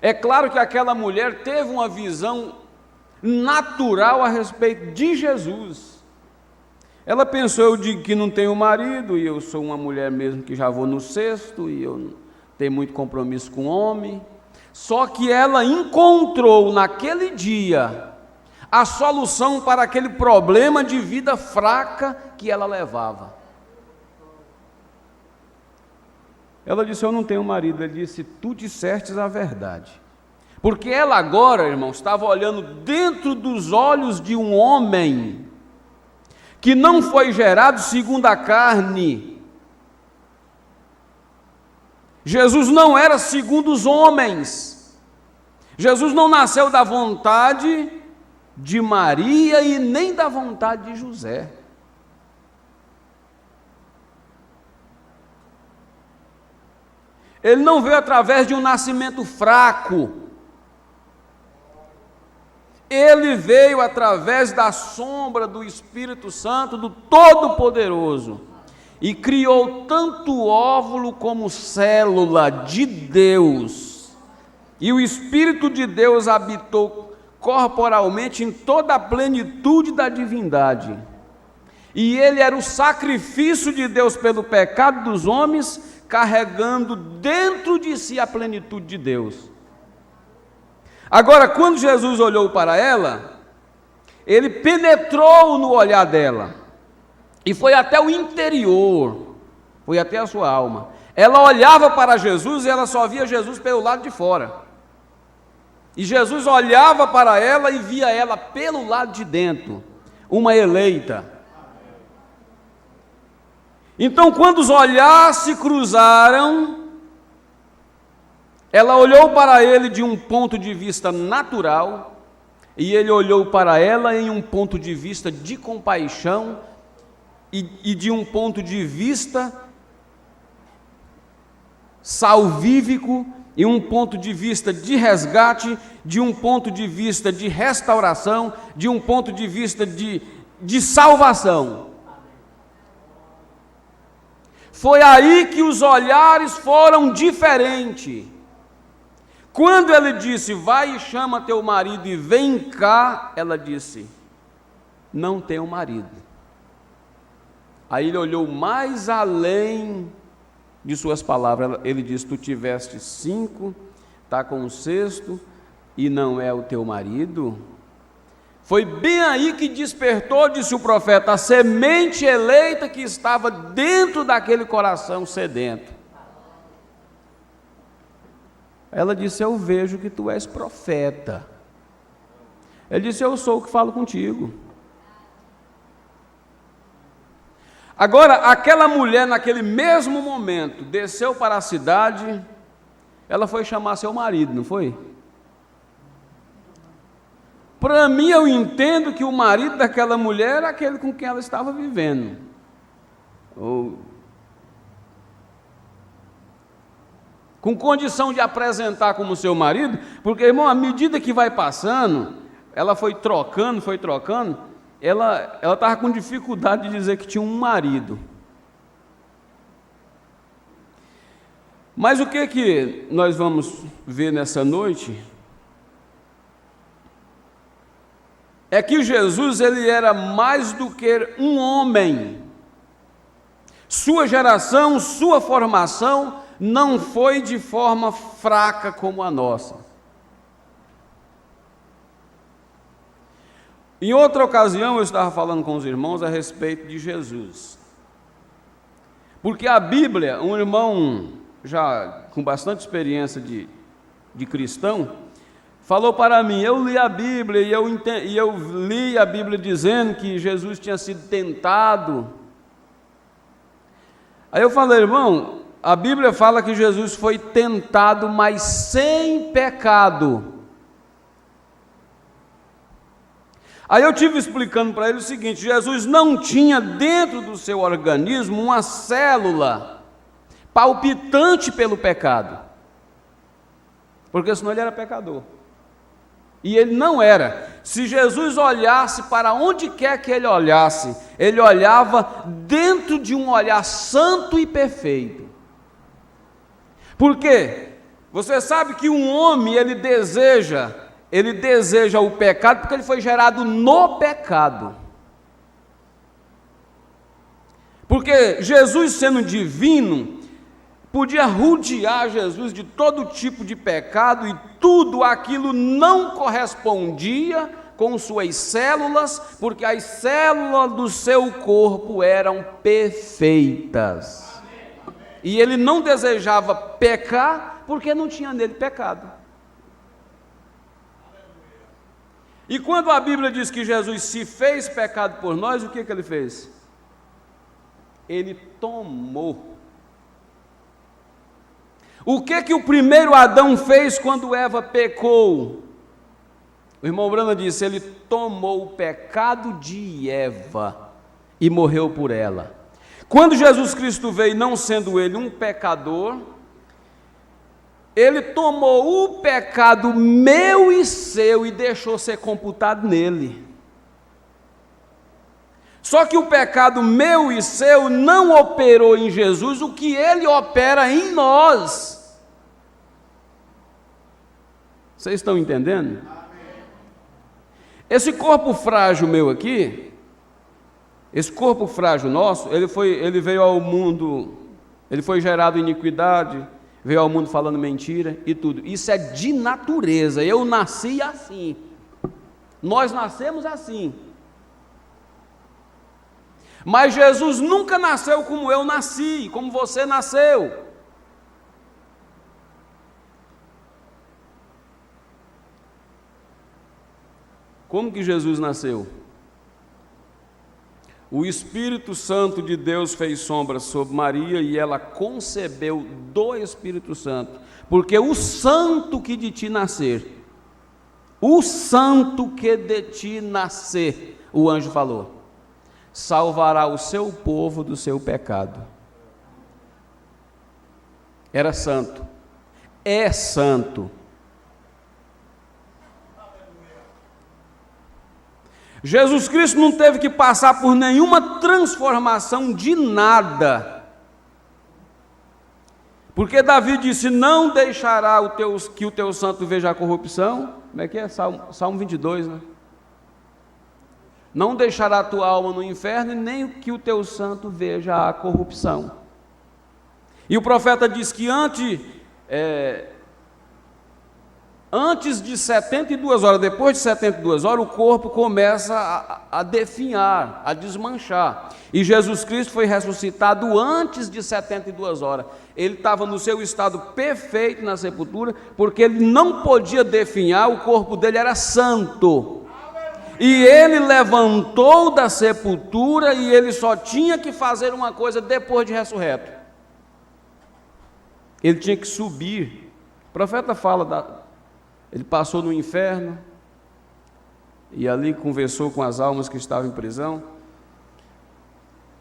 é claro que aquela mulher teve uma visão natural a respeito de Jesus. Ela pensou: eu digo que não tenho marido, e eu sou uma mulher mesmo que já vou no sexto, e eu não tenho muito compromisso com homem. Só que ela encontrou naquele dia a solução para aquele problema de vida fraca que ela levava. Ela disse: eu não tenho marido. Ele disse: tu dissestes a verdade. Porque ela agora, irmãos, estava olhando dentro dos olhos de um homem que não foi gerado segundo a carne. Jesus não era segundo os homens. Jesus não nasceu da vontade de Maria e nem da vontade de José. Ele não veio através de um nascimento fraco. Ele veio através da sombra do Espírito Santo, do Todo-Poderoso, e criou tanto óvulo como célula de Deus. E o Espírito de Deus habitou corporalmente em toda a plenitude da divindade. E ele era o sacrifício de Deus pelo pecado dos homens, carregando dentro de si a plenitude de Deus. Agora, quando Jesus olhou para ela, ele penetrou no olhar dela, e foi até o interior, foi até a sua alma. Ela olhava para Jesus e ela só via Jesus pelo lado de fora, e Jesus olhava para ela e via ela pelo lado de dentro, uma eleita. Então, quando os olhares se cruzaram, ela olhou para ele de um ponto de vista natural, e ele olhou para ela em um ponto de vista de compaixão e de um ponto de vista salvífico, e um ponto de vista de resgate, de um ponto de vista de restauração, de um ponto de vista de salvação. Foi aí que os olhares foram diferentes. Quando ele disse: vai e chama teu marido e vem cá, ela disse: não tenho marido. Aí ele olhou mais além de suas palavras. Ele disse: tu tiveste 5, está com o 6º, e não é o teu marido? Foi bem aí que despertou, disse o profeta, a semente eleita que estava dentro daquele coração sedento. Ela disse: eu vejo que tu és profeta. Ele disse: eu sou o que falo contigo. Agora, aquela mulher, naquele mesmo momento, desceu para a cidade, ela foi chamar seu marido, não foi? Para mim, eu entendo que o marido daquela mulher era aquele com quem ela estava vivendo. Com condição de apresentar como seu marido, porque, irmão, à medida que vai passando, ela foi trocando, ela estava com dificuldade de dizer que tinha um marido. Mas o que nós vamos ver nessa noite é que Jesus, ele era mais do que um homem. Sua geração, sua formação não foi de forma fraca como a nossa. Em outra ocasião eu estava falando com os irmãos a respeito de Jesus. Porque a Bíblia, um irmão já com bastante experiência de cristão, falou para mim, eu li a Bíblia e eu li a Bíblia dizendo que Jesus tinha sido tentado. Aí eu falei: irmão, a Bíblia fala que Jesus foi tentado, mas sem pecado. Aí eu tive explicando para ele o seguinte: Jesus não tinha dentro do seu organismo uma célula palpitante pelo pecado, porque senão ele era pecador. E ele não era. Se Jesus olhasse para onde quer que ele olhasse, ele olhava dentro de um olhar santo e perfeito. Por quê? Você sabe que um homem, ele deseja o pecado porque ele foi gerado no pecado. Porque Jesus, sendo divino, podia rodear Jesus de todo tipo de pecado e tudo aquilo não correspondia com suas células, porque as células do seu corpo eram perfeitas. E ele não desejava pecar porque não tinha nele pecado. E quando a Bíblia diz que Jesus se fez pecado por nós, o que ele fez? Ele tomou. O que o primeiro Adão fez quando Eva pecou? O irmão Brana disse: ele tomou o pecado de Eva e morreu por ela. Quando Jesus Cristo veio, não sendo ele um pecador, ele tomou o pecado meu e seu e deixou ser computado nele. Só que o pecado meu e seu não operou em Jesus o que ele opera em nós. Vocês estão entendendo? Esse corpo frágil meu aqui, esse corpo frágil nosso, ele veio ao mundo, ele foi gerado em iniquidade, veio ao mundo falando mentira e tudo. Isso é de natureza. Eu nasci assim. Nós nascemos assim. Mas Jesus nunca nasceu como eu nasci, como você nasceu. Como que Jesus nasceu? O Espírito Santo de Deus fez sombra sobre Maria e ela concebeu do Espírito Santo, porque o santo que de ti nascer, o santo que de ti nascer, o anjo falou, salvará o seu povo do seu pecado. Era santo, é santo. Jesus Cristo não teve que passar por nenhuma transformação de nada, porque Davi disse: não deixará que o teu santo veja a corrupção. Como é que é? Salmo 22, né? Não deixará a tua alma no inferno, e nem que o teu santo veja a corrupção. E o profeta diz que antes Antes de 72 horas, depois de 72 horas, o corpo começa a definhar, a desmanchar. E Jesus Cristo foi ressuscitado antes de 72 horas. Ele estava no seu estado perfeito na sepultura, porque ele não podia definhar, o corpo dele era santo. E ele levantou da sepultura e ele só tinha que fazer uma coisa depois de ressurreto. Ele tinha que subir. O profeta fala ele passou no inferno e ali conversou com as almas que estavam em prisão,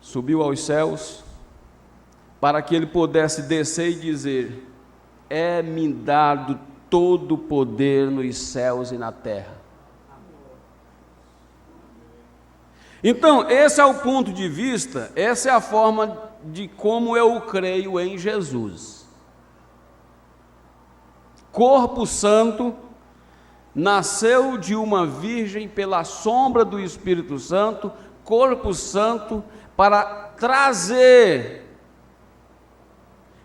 subiu aos céus, para que ele pudesse descer e dizer: é-me dado todo o poder nos céus e na terra. Então, esse é o ponto de vista, essa é a forma de como eu creio em Jesus. Corpo santo, nasceu de uma virgem pela sombra do Espírito Santo, corpo santo para trazer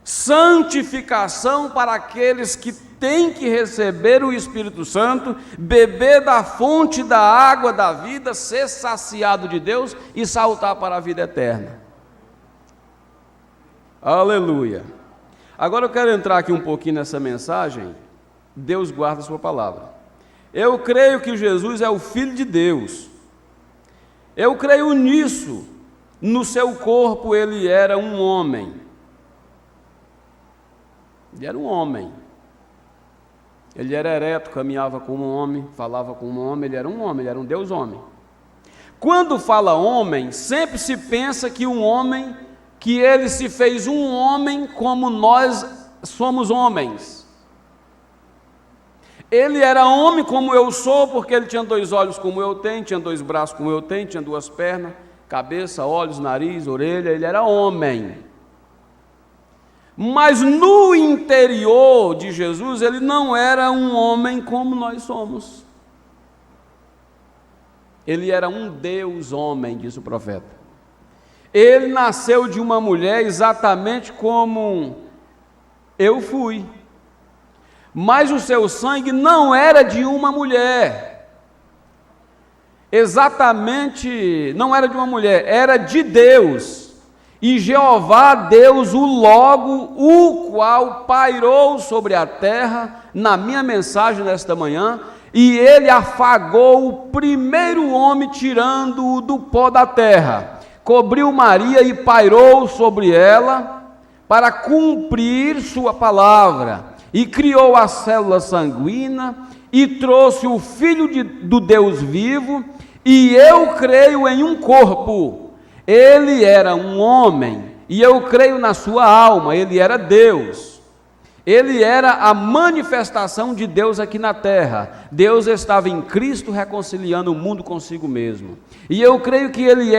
santificação para aqueles que têm que receber o Espírito Santo, beber da fonte da água da vida, ser saciado de Deus e saltar para a vida eterna. Aleluia! Agora eu quero entrar aqui um pouquinho nessa mensagem. Deus guarda a sua palavra. Eu creio que Jesus é o Filho de Deus. Eu creio nisso. No seu corpo ele era um homem. Ele era um homem. Ele era ereto, caminhava como um homem, falava como um homem, ele era um Deus homem. Quando fala homem, sempre se pensa que um homem, que ele se fez um homem como nós somos homens. Ele era homem como eu sou, porque ele tinha 2 olhos como eu tenho, tinha 2 braços como eu tenho, tinha 2 pernas, cabeça, olhos, nariz, orelha, ele era homem. Mas no interior de Jesus, ele não era um homem como nós somos. Ele era um Deus homem, diz o profeta. Ele nasceu de uma mulher exatamente como eu fui. Mas o seu sangue não era de uma mulher. Exatamente, não era de uma mulher, era de Deus. E Jeová Deus, o Logo, o qual pairou sobre a terra, na minha mensagem nesta manhã, e ele afagou o primeiro homem, tirando-o do pó da terra, cobriu Maria e pairou sobre ela, para cumprir sua palavra, e criou a célula sanguínea, e trouxe o Filho do Deus vivo, e eu creio em um corpo. Ele era um homem, e eu creio na sua alma, ele era Deus. Ele era a manifestação de Deus aqui na terra. Deus estava em Cristo reconciliando o mundo consigo mesmo. E eu creio que ele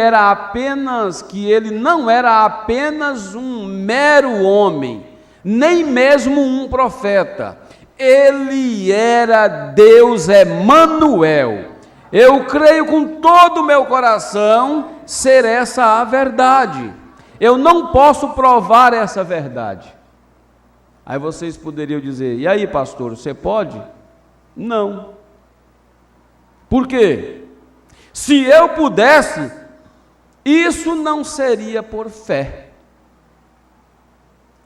não era apenas um mero homem, nem mesmo um profeta. Ele era Deus Emanuel. Eu creio com todo o meu coração ser essa a verdade. Eu não posso provar essa verdade. Aí vocês poderiam dizer: e aí, pastor, você pode? Não. Por quê? Se eu pudesse, isso não seria por fé.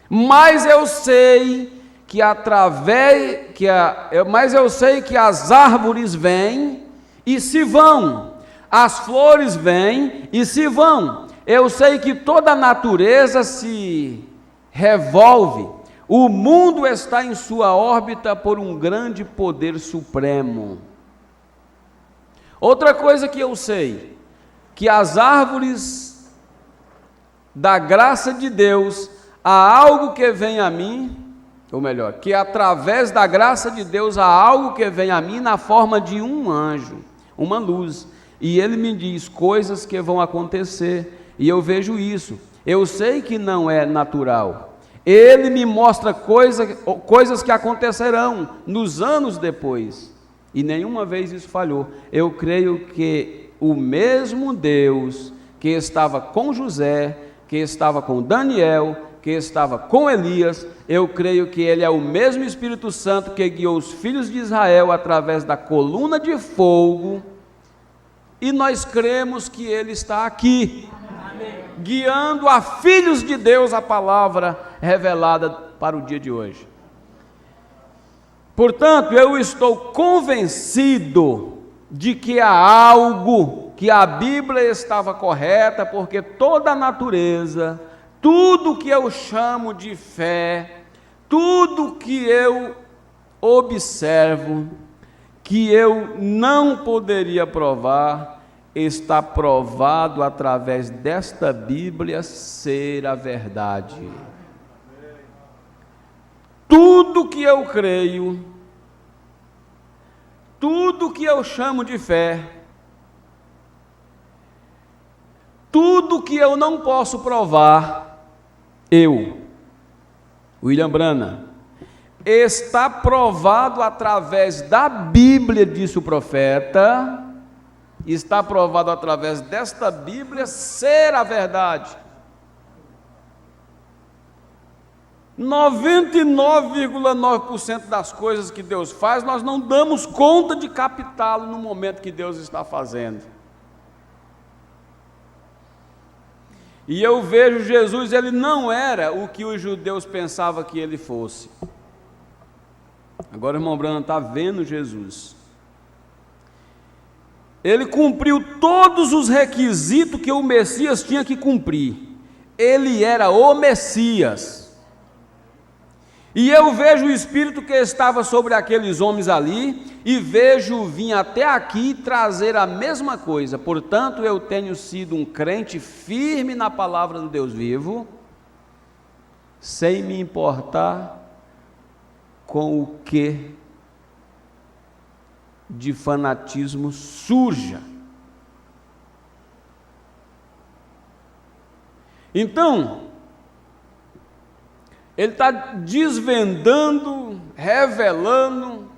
Mas eu sei que as árvores vêm e se vão, as flores vêm e se vão. Eu sei que toda a natureza se revolve, o mundo está em sua órbita por um grande poder supremo. Outra coisa que eu sei, que as árvores da graça de Deus, há algo que vem a mim, ou melhor, que através da graça de Deus há algo que vem a mim na forma de um anjo, uma luz, e ele me diz coisas que vão acontecer, e eu vejo isso. Eu sei que não é natural. Ele me mostra coisas que acontecerão nos anos depois, e nenhuma vez isso falhou. Eu creio que o mesmo Deus que estava com José, que estava com Daniel, que estava com Elias, eu creio que Ele é o mesmo Espírito Santo que guiou os filhos de Israel através da coluna de fogo, e nós cremos que Ele está aqui, guiando a filhos de Deus a palavra revelada para o dia de hoje. Portanto, eu estou convencido de que há algo, que a Bíblia estava correta, porque toda a natureza, tudo que eu chamo de fé, tudo que eu observo, que eu não poderia provar, está provado através desta Bíblia ser a verdade. Tudo que eu creio, tudo que eu chamo de fé, tudo que eu não posso provar, William Branham, está provado através da Bíblia, disse o profeta, está provado através desta Bíblia ser a verdade. 99,9% das coisas que Deus faz, nós não damos conta de captá-lo no momento que Deus está fazendo. E eu vejo Jesus, ele não era o que os judeus pensavam que ele fosse. Agora o irmão Branham está vendo Jesus. Ele cumpriu todos os requisitos que o Messias tinha que cumprir. Ele era o Messias. E eu vejo o Espírito que estava sobre aqueles homens ali, e vejo vir até aqui trazer a mesma coisa. Portanto, eu tenho sido um crente firme na palavra do Deus vivo, sem me importar com o que de fanatismo surja. Então, ele está desvendando, revelando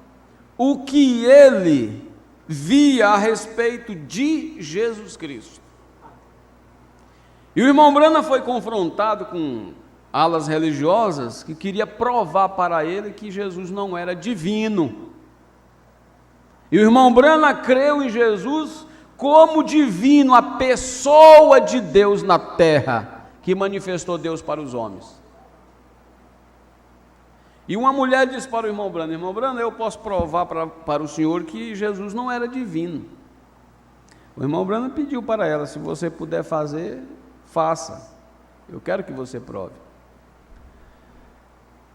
o que ele via a respeito de Jesus Cristo. E o irmão Branham foi confrontado com alas religiosas que queria provar para ele que Jesus não era divino. E o irmão Branham creu em Jesus como divino, a pessoa de Deus na terra, que manifestou Deus para os homens. E uma mulher disse para o irmão Branham, eu posso provar para o senhor que Jesus não era divino. O irmão Branham pediu para ela, se você puder fazer, faça. Eu quero que você prove.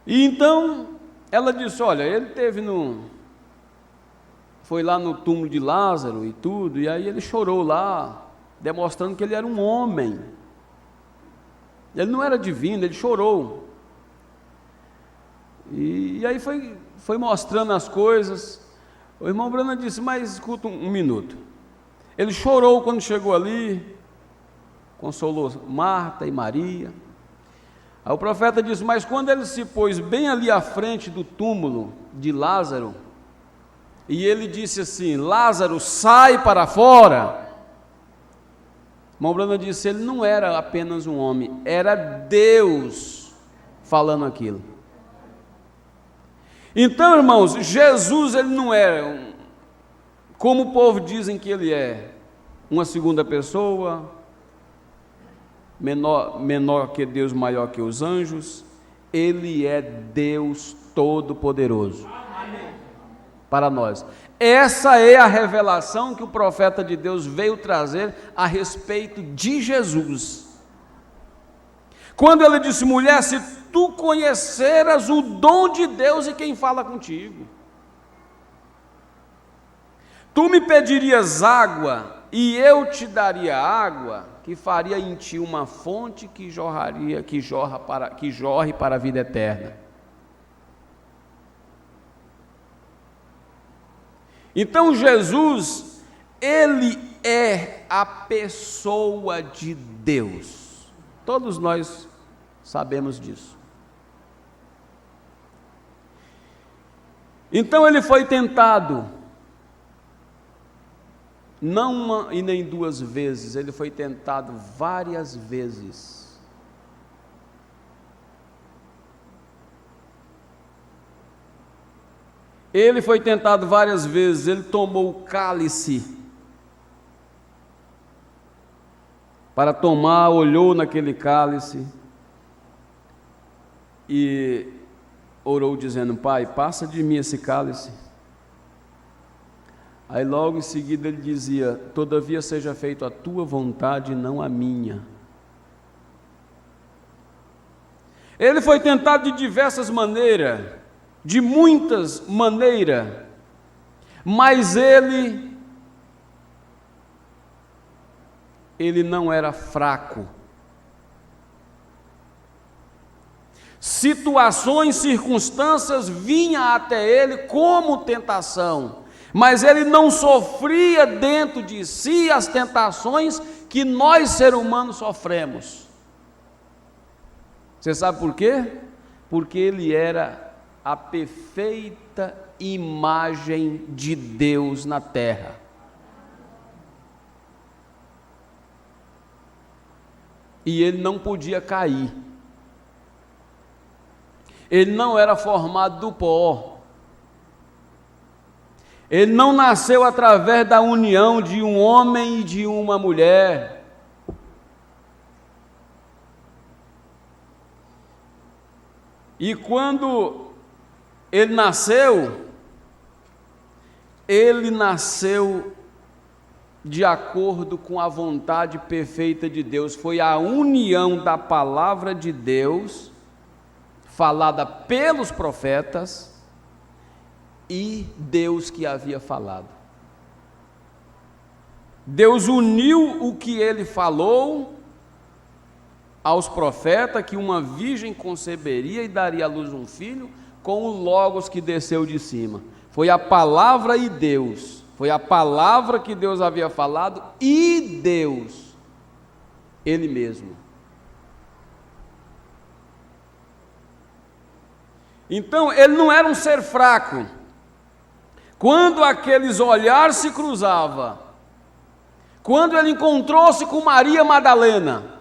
E então, ela disse, olha, ele foi lá no túmulo de Lázaro e tudo, e aí ele chorou lá, demonstrando que ele era um homem. Ele não era divino, ele chorou. E aí foi mostrando as coisas. O irmão Branham disse, mas escuta um minuto. Ele chorou quando chegou ali, consolou Marta e Maria. Aí o profeta disse, mas quando ele se pôs bem ali à frente do túmulo de Lázaro, e ele disse assim, Lázaro, sai para fora. O irmão Branham disse, ele não era apenas um homem, era Deus falando aquilo. Então, irmãos, Jesus, ele não é, como o povo dizem que ele é, uma segunda pessoa, menor que Deus, maior que os anjos. Ele é Deus Todo-Poderoso. Para nós. Essa é a revelação que o profeta de Deus veio trazer a respeito de Jesus. Quando ele disse, mulher, se tu conheceras o dom de Deus e quem fala contigo, tu me pedirias água e eu te daria água, que faria em ti uma fonte que jorre para a vida eterna. Então Jesus, ele é a pessoa de Deus. Todos nós sabemos disso. Então ele foi tentado, não uma e nem duas vezes, ele foi tentado várias vezes. Ele foi tentado várias vezes, ele tomou o cálice para tomar, olhou naquele cálice e orou dizendo: Pai, passa de mim esse cálice. Aí logo em seguida ele dizia: todavia seja feita a tua vontade e não a minha. Ele foi tentado de diversas maneiras, de muitas maneiras, mas ele não era fraco. Situações, circunstâncias vinham até ele como tentação, mas ele não sofria dentro de si as tentações que nós, seres humanos, sofremos. Você sabe por quê? Porque ele era a perfeita imagem de Deus na terra. E ele não podia cair. Ele não era formado do pó. Ele não nasceu através da união de um homem e de uma mulher. E quando ele nasceu de acordo com a vontade perfeita de Deus. Foi a união da palavra de Deus, falada pelos profetas, e Deus que havia falado. Deus uniu o que ele falou aos profetas, que uma virgem conceberia e daria à luz um filho, com o Logos que desceu de cima. Foi a palavra e Deus. Foi a palavra que Deus havia falado e Deus, Ele mesmo. Então, ele não era um ser fraco. Quando aqueles olhares se cruzavam, quando ele encontrou-se com Maria Madalena,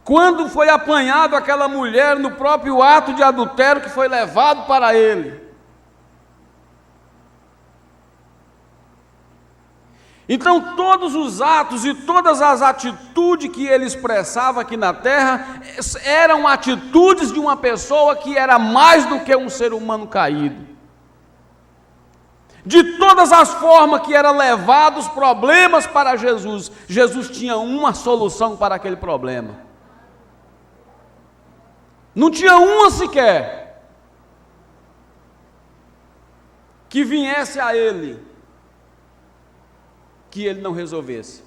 quando foi apanhado aquela mulher no próprio ato de adultério que foi levado para ele. Então todos os atos e todas as atitudes que ele expressava aqui na terra eram atitudes de uma pessoa que era mais do que um ser humano caído. De todas as formas que eram levados problemas para Jesus, Jesus tinha uma solução para aquele problema. Não tinha uma sequer que viesse a ele, que ele não resolvesse.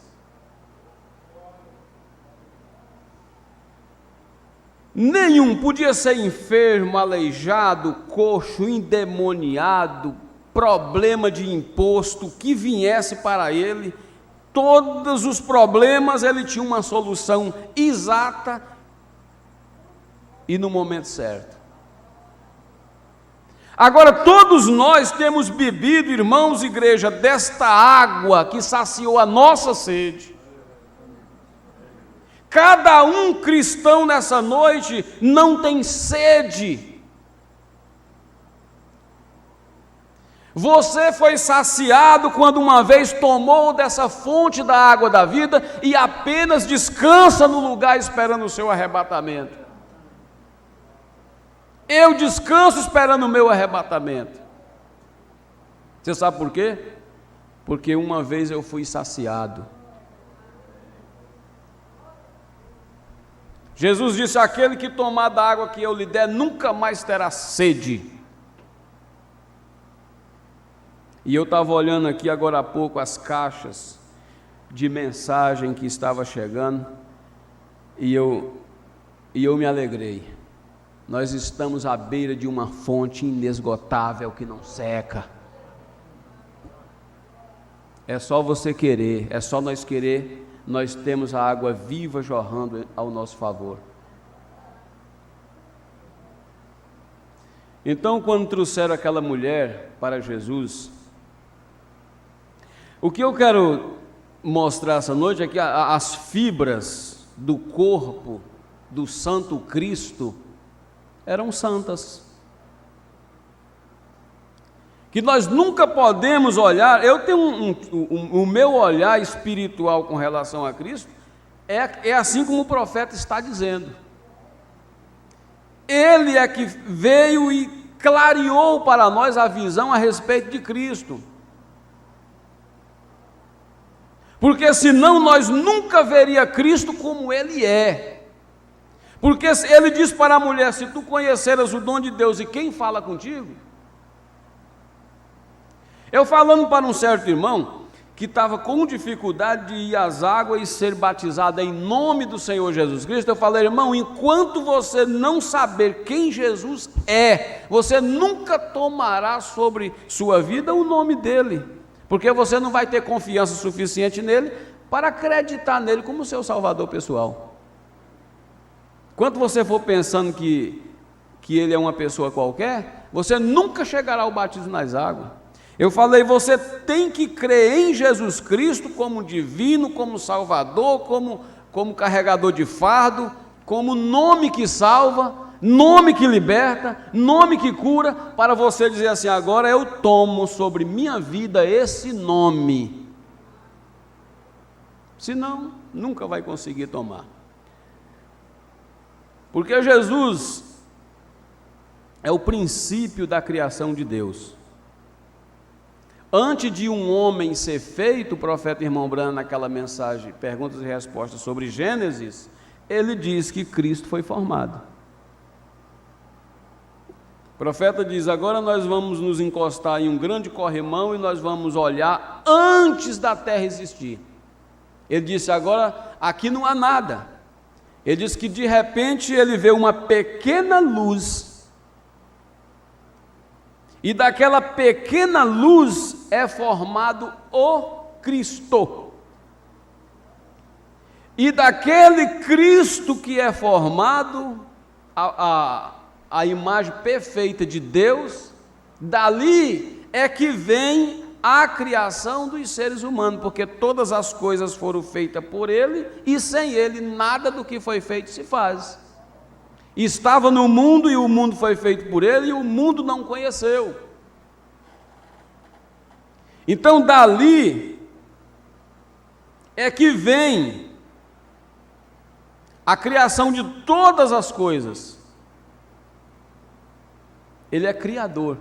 Nenhum, podia ser enfermo, aleijado, coxo, endemoniado, problema de imposto, que viesse para ele, todos os problemas ele tinha uma solução exata e no momento certo. Agora, todos nós temos bebido, irmãos, igreja, desta água que saciou a nossa sede. Cada um cristão nessa noite não tem sede. Você foi saciado quando uma vez tomou dessa fonte da água da vida e apenas descansa no lugar esperando o seu arrebatamento. Eu descanso esperando o meu arrebatamento. Você sabe por quê? Porque uma vez eu fui saciado. Jesus disse: aquele que tomar da água que eu lhe der, nunca mais terá sede. E eu estava olhando aqui agora há pouco as caixas de mensagem que estava chegando, e eu me alegrei. Nós estamos à beira de uma fonte inesgotável que não seca. É só você querer, é só nós querer, nós temos a água viva jorrando ao nosso favor. Então, quando trouxeram aquela mulher para Jesus, o que eu quero mostrar essa noite é que as fibras do corpo do Santo Cristo eram santas. Que nós nunca podemos olhar, eu tenho o meu olhar espiritual com relação a Cristo, é assim como o profeta está dizendo. Ele é que veio e clareou para nós a visão a respeito de Cristo. Porque senão nós nunca veria Cristo como Ele é. Porque Ele diz para a mulher, se tu conheceras o dom de Deus e quem fala contigo. Eu falando para um certo irmão, que estava com dificuldade de ir às águas e ser batizado em nome do Senhor Jesus Cristo, eu falei, irmão, enquanto você não saber quem Jesus é, você nunca tomará sobre sua vida o nome dele, porque você não vai ter confiança suficiente nele para acreditar nele como seu salvador pessoal. Enquanto você for pensando que ele é uma pessoa qualquer, você nunca chegará ao batismo nas águas. Eu falei, você tem que crer em Jesus Cristo como divino, como salvador, como carregador de fardo, como nome que salva, nome que liberta, nome que cura, para você dizer assim, agora eu tomo sobre minha vida esse nome. Senão, nunca vai conseguir tomar. Porque Jesus é o princípio da criação de Deus. Antes de um homem ser feito, o profeta Irmão Branham, naquela mensagem, perguntas e respostas sobre Gênesis, ele diz que Cristo foi formado. O profeta diz, agora nós vamos nos encostar em um grande corrimão e nós vamos olhar antes da terra existir. Ele disse, agora aqui não há nada. Ele disse que de repente ele vê uma pequena luz, e daquela pequena luz é formado o Cristo. E daquele Cristo que é formado, a imagem perfeita de Deus, dali é que vem a criação dos seres humanos, porque todas as coisas foram feitas por Ele, e sem Ele nada do que foi feito se faz. Estava no mundo e o mundo foi feito por Ele e o mundo não conheceu. Então dali é que vem a criação de todas as coisas. Ele é criador.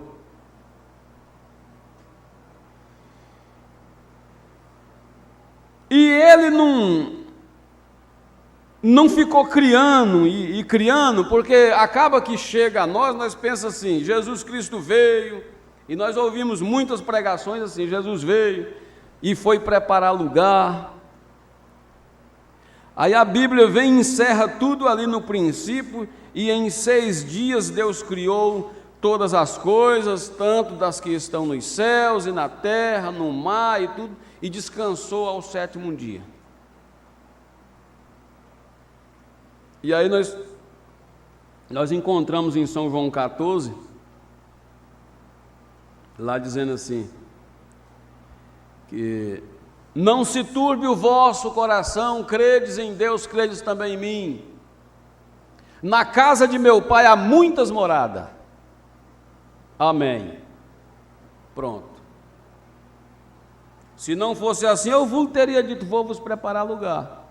E Ele não ficou criando e criando, porque acaba que chega a nós pensamos assim, Jesus Cristo veio, e nós ouvimos muitas pregações assim, Jesus veio e foi preparar lugar. Aí a Bíblia vem e encerra tudo ali no princípio, e em 6 dias Deus criou todas as coisas, tanto das que estão nos céus e na terra, no mar e tudo, e descansou ao 7º dia. E aí nós encontramos em São João 14, lá dizendo assim, que não se turbe o vosso coração, credes em Deus, credes também em mim. Na casa de meu pai há muitas moradas. Amém. Pronto. Se não fosse assim, eu vos teria dito, vou vos preparar lugar.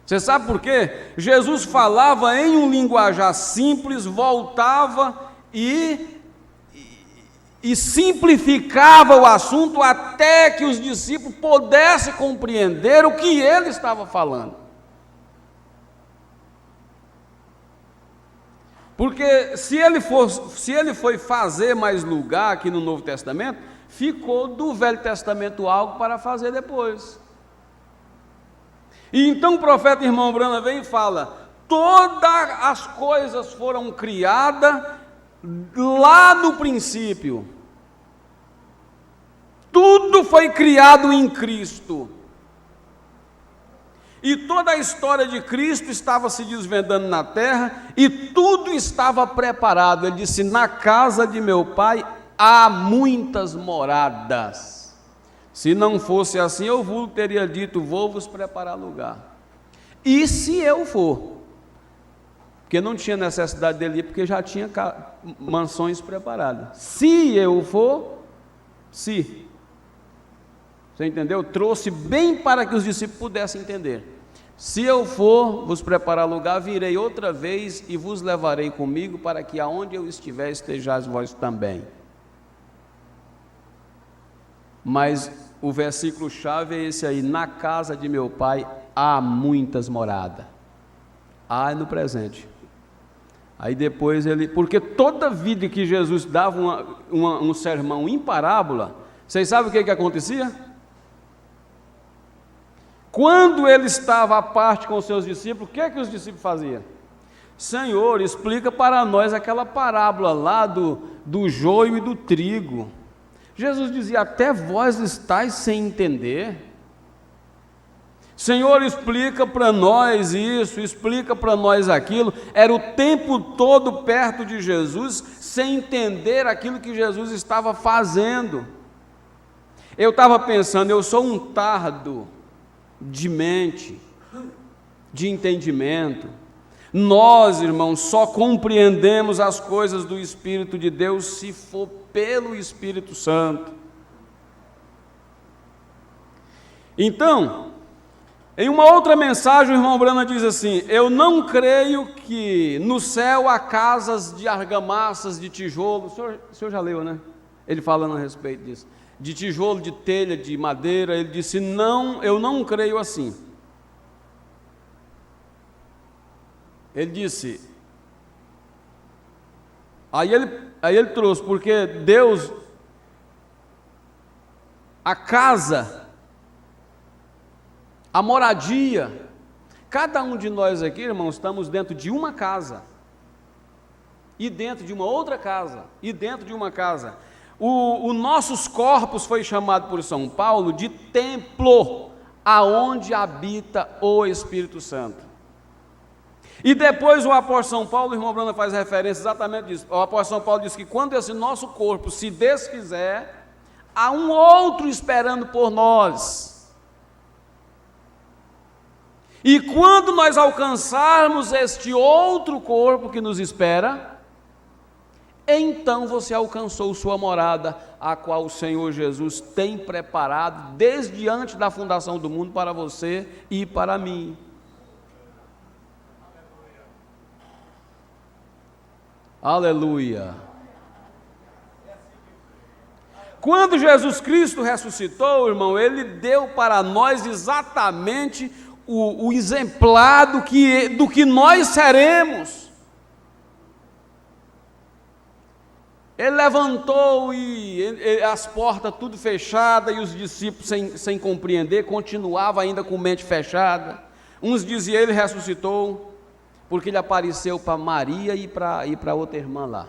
Você sabe por quê? Jesus falava em um linguajar simples, voltava e simplificava o assunto até que os discípulos pudessem compreender o que ele estava falando. Porque se ele foi fazer mais lugar aqui no Novo Testamento, ficou do Velho Testamento algo para fazer depois. E então o profeta Irmão Branham vem e fala, todas as coisas foram criadas lá no princípio. Tudo foi criado em Cristo. E toda a história de Cristo estava se desvendando na terra e tudo estava preparado. Ele disse, na casa de meu pai há muitas moradas. Se não fosse assim, eu vos teria dito, vou vos preparar lugar. E se eu for? porque não tinha necessidade dele ir, porque já tinha mansões preparadas. Se eu for, se. Você entendeu? Trouxe bem para que os discípulos pudessem entender. Se eu for vos preparar lugar, virei outra vez e vos levarei comigo, para que aonde eu estiver, estejais vós também. Mas o versículo chave é esse aí: na casa de meu pai há muitas moradas. Há no presente. Aí depois ele, porque toda vida que Jesus dava um sermão em parábola, vocês sabem o que acontecia? Quando ele estava à parte com os seus discípulos, o que é que os discípulos faziam? Senhor, explica para nós aquela parábola lá do joio e do trigo. Jesus dizia: até vós estáis sem entender. Senhor, explica para nós isso, explica para nós aquilo. Era o tempo todo perto de Jesus, sem entender aquilo que Jesus estava fazendo. Eu estava pensando, eu sou um tardo de mente, de entendimento. Nós, irmãos, só compreendemos as coisas do Espírito de Deus se for pelo Espírito Santo. Então, em uma outra mensagem, o irmão Brana diz assim: eu não creio que no céu há casas de argamassas, de tijolo. O senhor já leu, né? Ele falando a respeito disso. De tijolo, de telha, de madeira. Ele disse: não, eu não creio assim. Ele disse, aí ele trouxe, porque Deus, a casa, a moradia, cada um de nós aqui, irmãos, estamos dentro de uma casa, e dentro de uma outra casa, e dentro de uma casa. Os nossos corpos foi chamado por São Paulo de templo, aonde habita o Espírito Santo. E depois o apóstolo São Paulo, o irmão Brana faz referência exatamente disso. O apóstolo São Paulo diz que quando esse nosso corpo se desfizer, há um outro esperando por nós. E quando nós alcançarmos este outro corpo que nos espera, então você alcançou sua morada, a qual o Senhor Jesus tem preparado desde antes da fundação do mundo para você e para mim. Aleluia. Quando Jesus Cristo ressuscitou, irmão, Ele deu para nós exatamente o exemplar do que nós seremos. Ele levantou e as portas tudo fechadas, e os discípulos sem compreender, continuavam ainda com mente fechada. Uns diziam: Ele ressuscitou, porque ele apareceu para Maria e para outra irmã lá.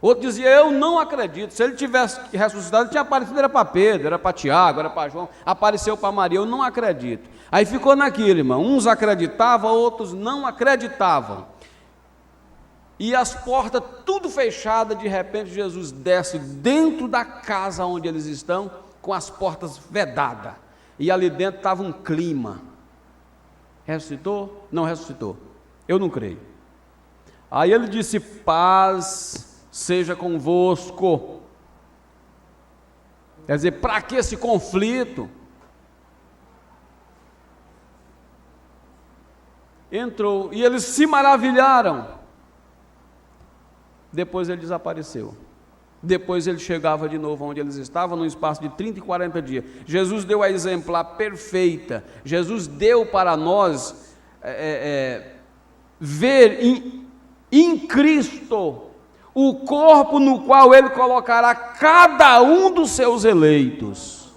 Outro dizia: eu não acredito, se ele tivesse ressuscitado, ele tinha aparecido, era para Pedro, era para Tiago, era para João, apareceu para Maria, eu não acredito. Aí ficou naquilo, irmão, uns acreditavam, outros não acreditavam. E as portas tudo fechadas, de repente Jesus desce dentro da casa onde eles estão, com as portas vedadas, e ali dentro estava um clima. Ressuscitou? Não ressuscitou. Eu não creio. Aí ele disse: paz seja convosco. Quer dizer, para que esse conflito? Entrou, e eles se maravilharam. Depois ele desapareceu. Depois ele chegava de novo onde eles estavam, num espaço de 30 e 40 dias. Jesus deu a exemplar perfeita. Jesus deu para nós ver em Cristo o corpo no qual Ele colocará cada um dos seus eleitos.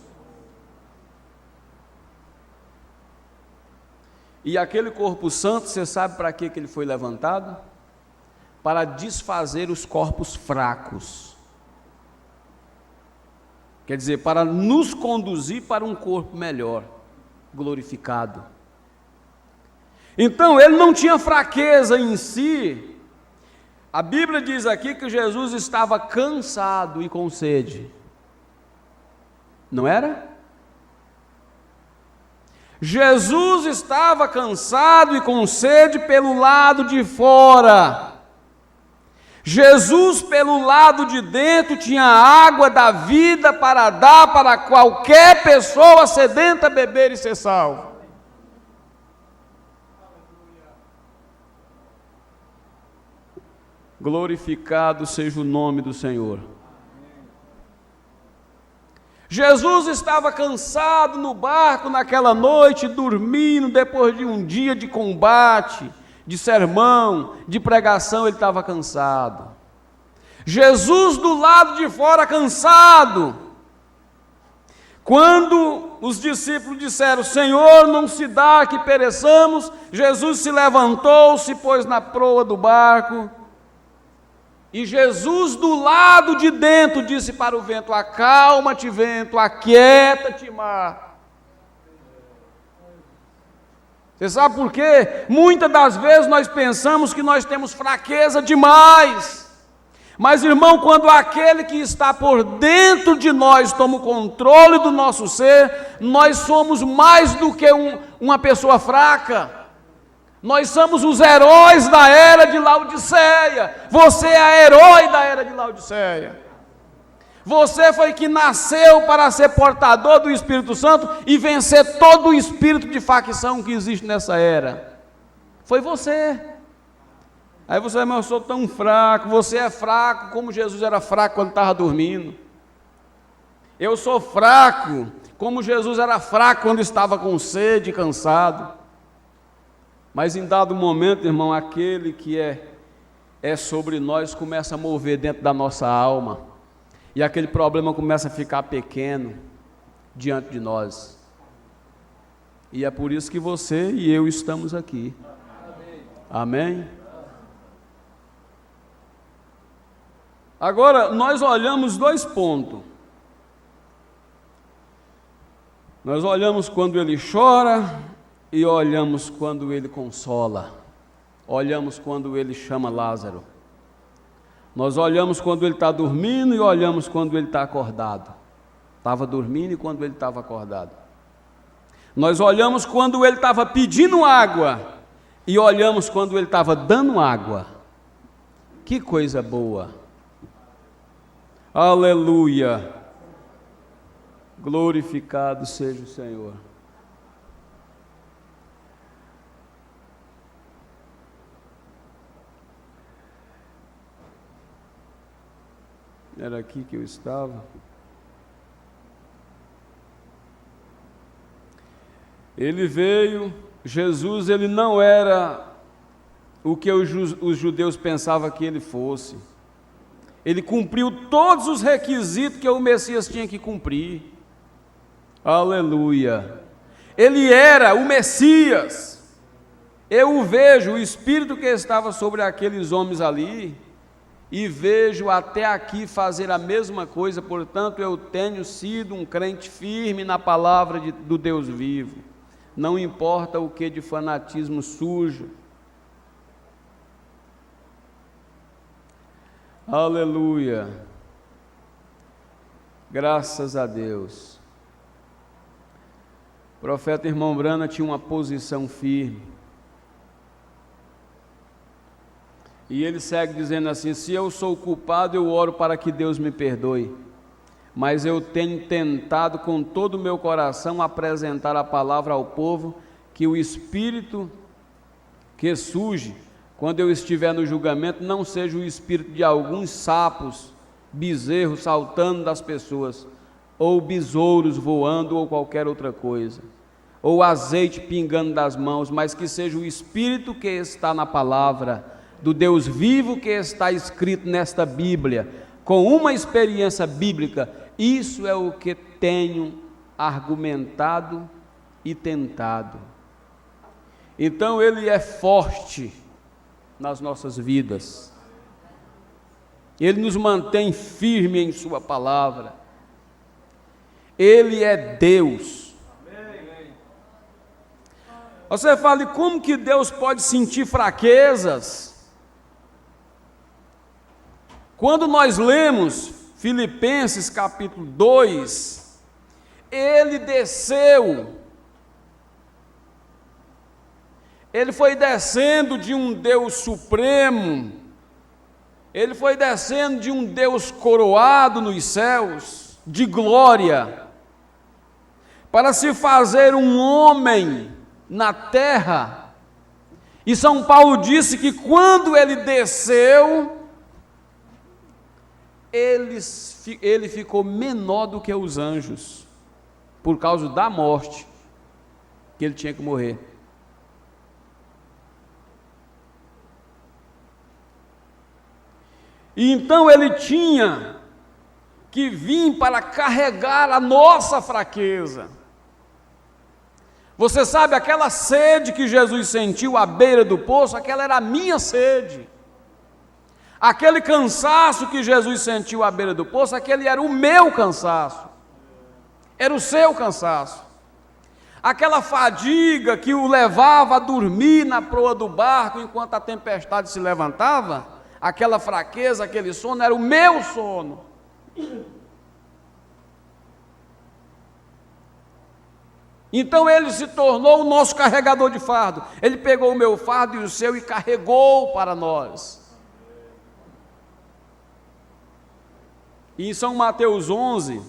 E aquele corpo santo, você sabe para que ele foi levantado? Para desfazer os corpos fracos. Quer dizer, para nos conduzir para um corpo melhor, glorificado. Então, ele não tinha fraqueza em si. A Bíblia diz aqui que Jesus estava cansado e com sede. Não era? Jesus estava cansado e com sede pelo lado de fora. Jesus, pelo lado de dentro, tinha água da vida para dar para qualquer pessoa sedenta beber e ser salvo. Glorificado seja o nome do Senhor. Jesus estava cansado no barco naquela noite, dormindo, depois de um dia de combate, de sermão, de pregação, ele estava cansado. Jesus do lado de fora cansado. Quando os discípulos disseram: Senhor, não se dá que pereçamos, Jesus se levantou, se pôs na proa do barco, e Jesus do lado de dentro disse para o vento: acalma-te, vento, aquieta-te, mar. Você sabe por quê? Muitas das vezes nós pensamos que nós temos fraqueza demais. Mas, irmão, quando aquele que está por dentro de nós toma o controle do nosso ser, nós somos mais do que uma pessoa fraca. Nós somos os heróis da era de Laodiceia. Você é herói da era de Laodiceia. Você foi que nasceu para ser portador do Espírito Santo e vencer todo o espírito de facção que existe nessa era. Foi você. Aí você vai: mas eu sou tão fraco. Você é fraco como Jesus era fraco quando estava dormindo. Eu sou fraco como Jesus era fraco quando estava com sede e cansado. Mas em dado momento, irmão, aquele que é sobre nós começa a mover dentro da nossa alma, e aquele problema começa a ficar pequeno diante de nós. E é por isso que você e eu estamos aqui. Amém? Agora, nós olhamos dois pontos. Nós olhamos quando ele chora, e olhamos quando ele consola. Olhamos quando ele chama Lázaro. Nós olhamos quando ele está dormindo e olhamos quando ele está acordado. Estava dormindo e quando ele estava acordado. Nós olhamos quando ele estava pedindo água e olhamos quando ele estava dando água. Que coisa boa! Aleluia! Glorificado seja o Senhor. Era aqui que eu estava. Ele veio, Jesus, ele não era o que os judeus pensavam que ele fosse. Ele cumpriu todos os requisitos que o Messias tinha que cumprir. Aleluia! Ele era o Messias. Eu o vejo, o Espírito que estava sobre aqueles homens ali, e vejo até aqui fazer a mesma coisa. Portanto, eu tenho sido um crente firme na palavra do Deus vivo. Não importa o que de fanatismo sujo. Aleluia. Graças a Deus. O profeta irmão Brana tinha uma posição firme. E ele segue dizendo assim: se eu sou culpado, eu oro para que Deus me perdoe. Mas eu tenho tentado com todo o meu coração apresentar a palavra ao povo, que o espírito que surge quando eu estiver no julgamento não seja o espírito de alguns sapos, bezerros saltando das pessoas, ou besouros voando, ou qualquer outra coisa, ou azeite pingando das mãos, mas que seja o espírito que está na palavra do Deus vivo, que está escrito nesta Bíblia, com uma experiência bíblica. Isso é o que tenho argumentado e tentado. Então ele é forte nas nossas vidas, ele nos mantém firme em sua palavra, ele é Deus. Você fala: como que Deus pode sentir fraquezas? Quando nós lemos Filipenses capítulo 2, ele desceu ele foi descendo de um Deus supremo, ele foi descendo de um Deus coroado nos céus, de glória, para se fazer um homem na terra. E São Paulo disse que quando ele desceu, ele ficou menor do que os anjos, por causa da morte, que ele tinha que morrer. E então ele tinha que vir para carregar a nossa fraqueza. Você sabe, aquela sede que Jesus sentiu à beira do poço, aquela era a minha sede. Aquele cansaço que Jesus sentiu à beira do poço, aquele era o meu cansaço. Era o seu cansaço. Aquela fadiga que o levava a dormir na proa do barco enquanto a tempestade se levantava, aquela fraqueza, aquele sono, era o meu sono. Então ele se tornou o nosso carregador de fardo. Ele pegou o meu fardo e o seu e carregou para nós. E em São Mateus 11,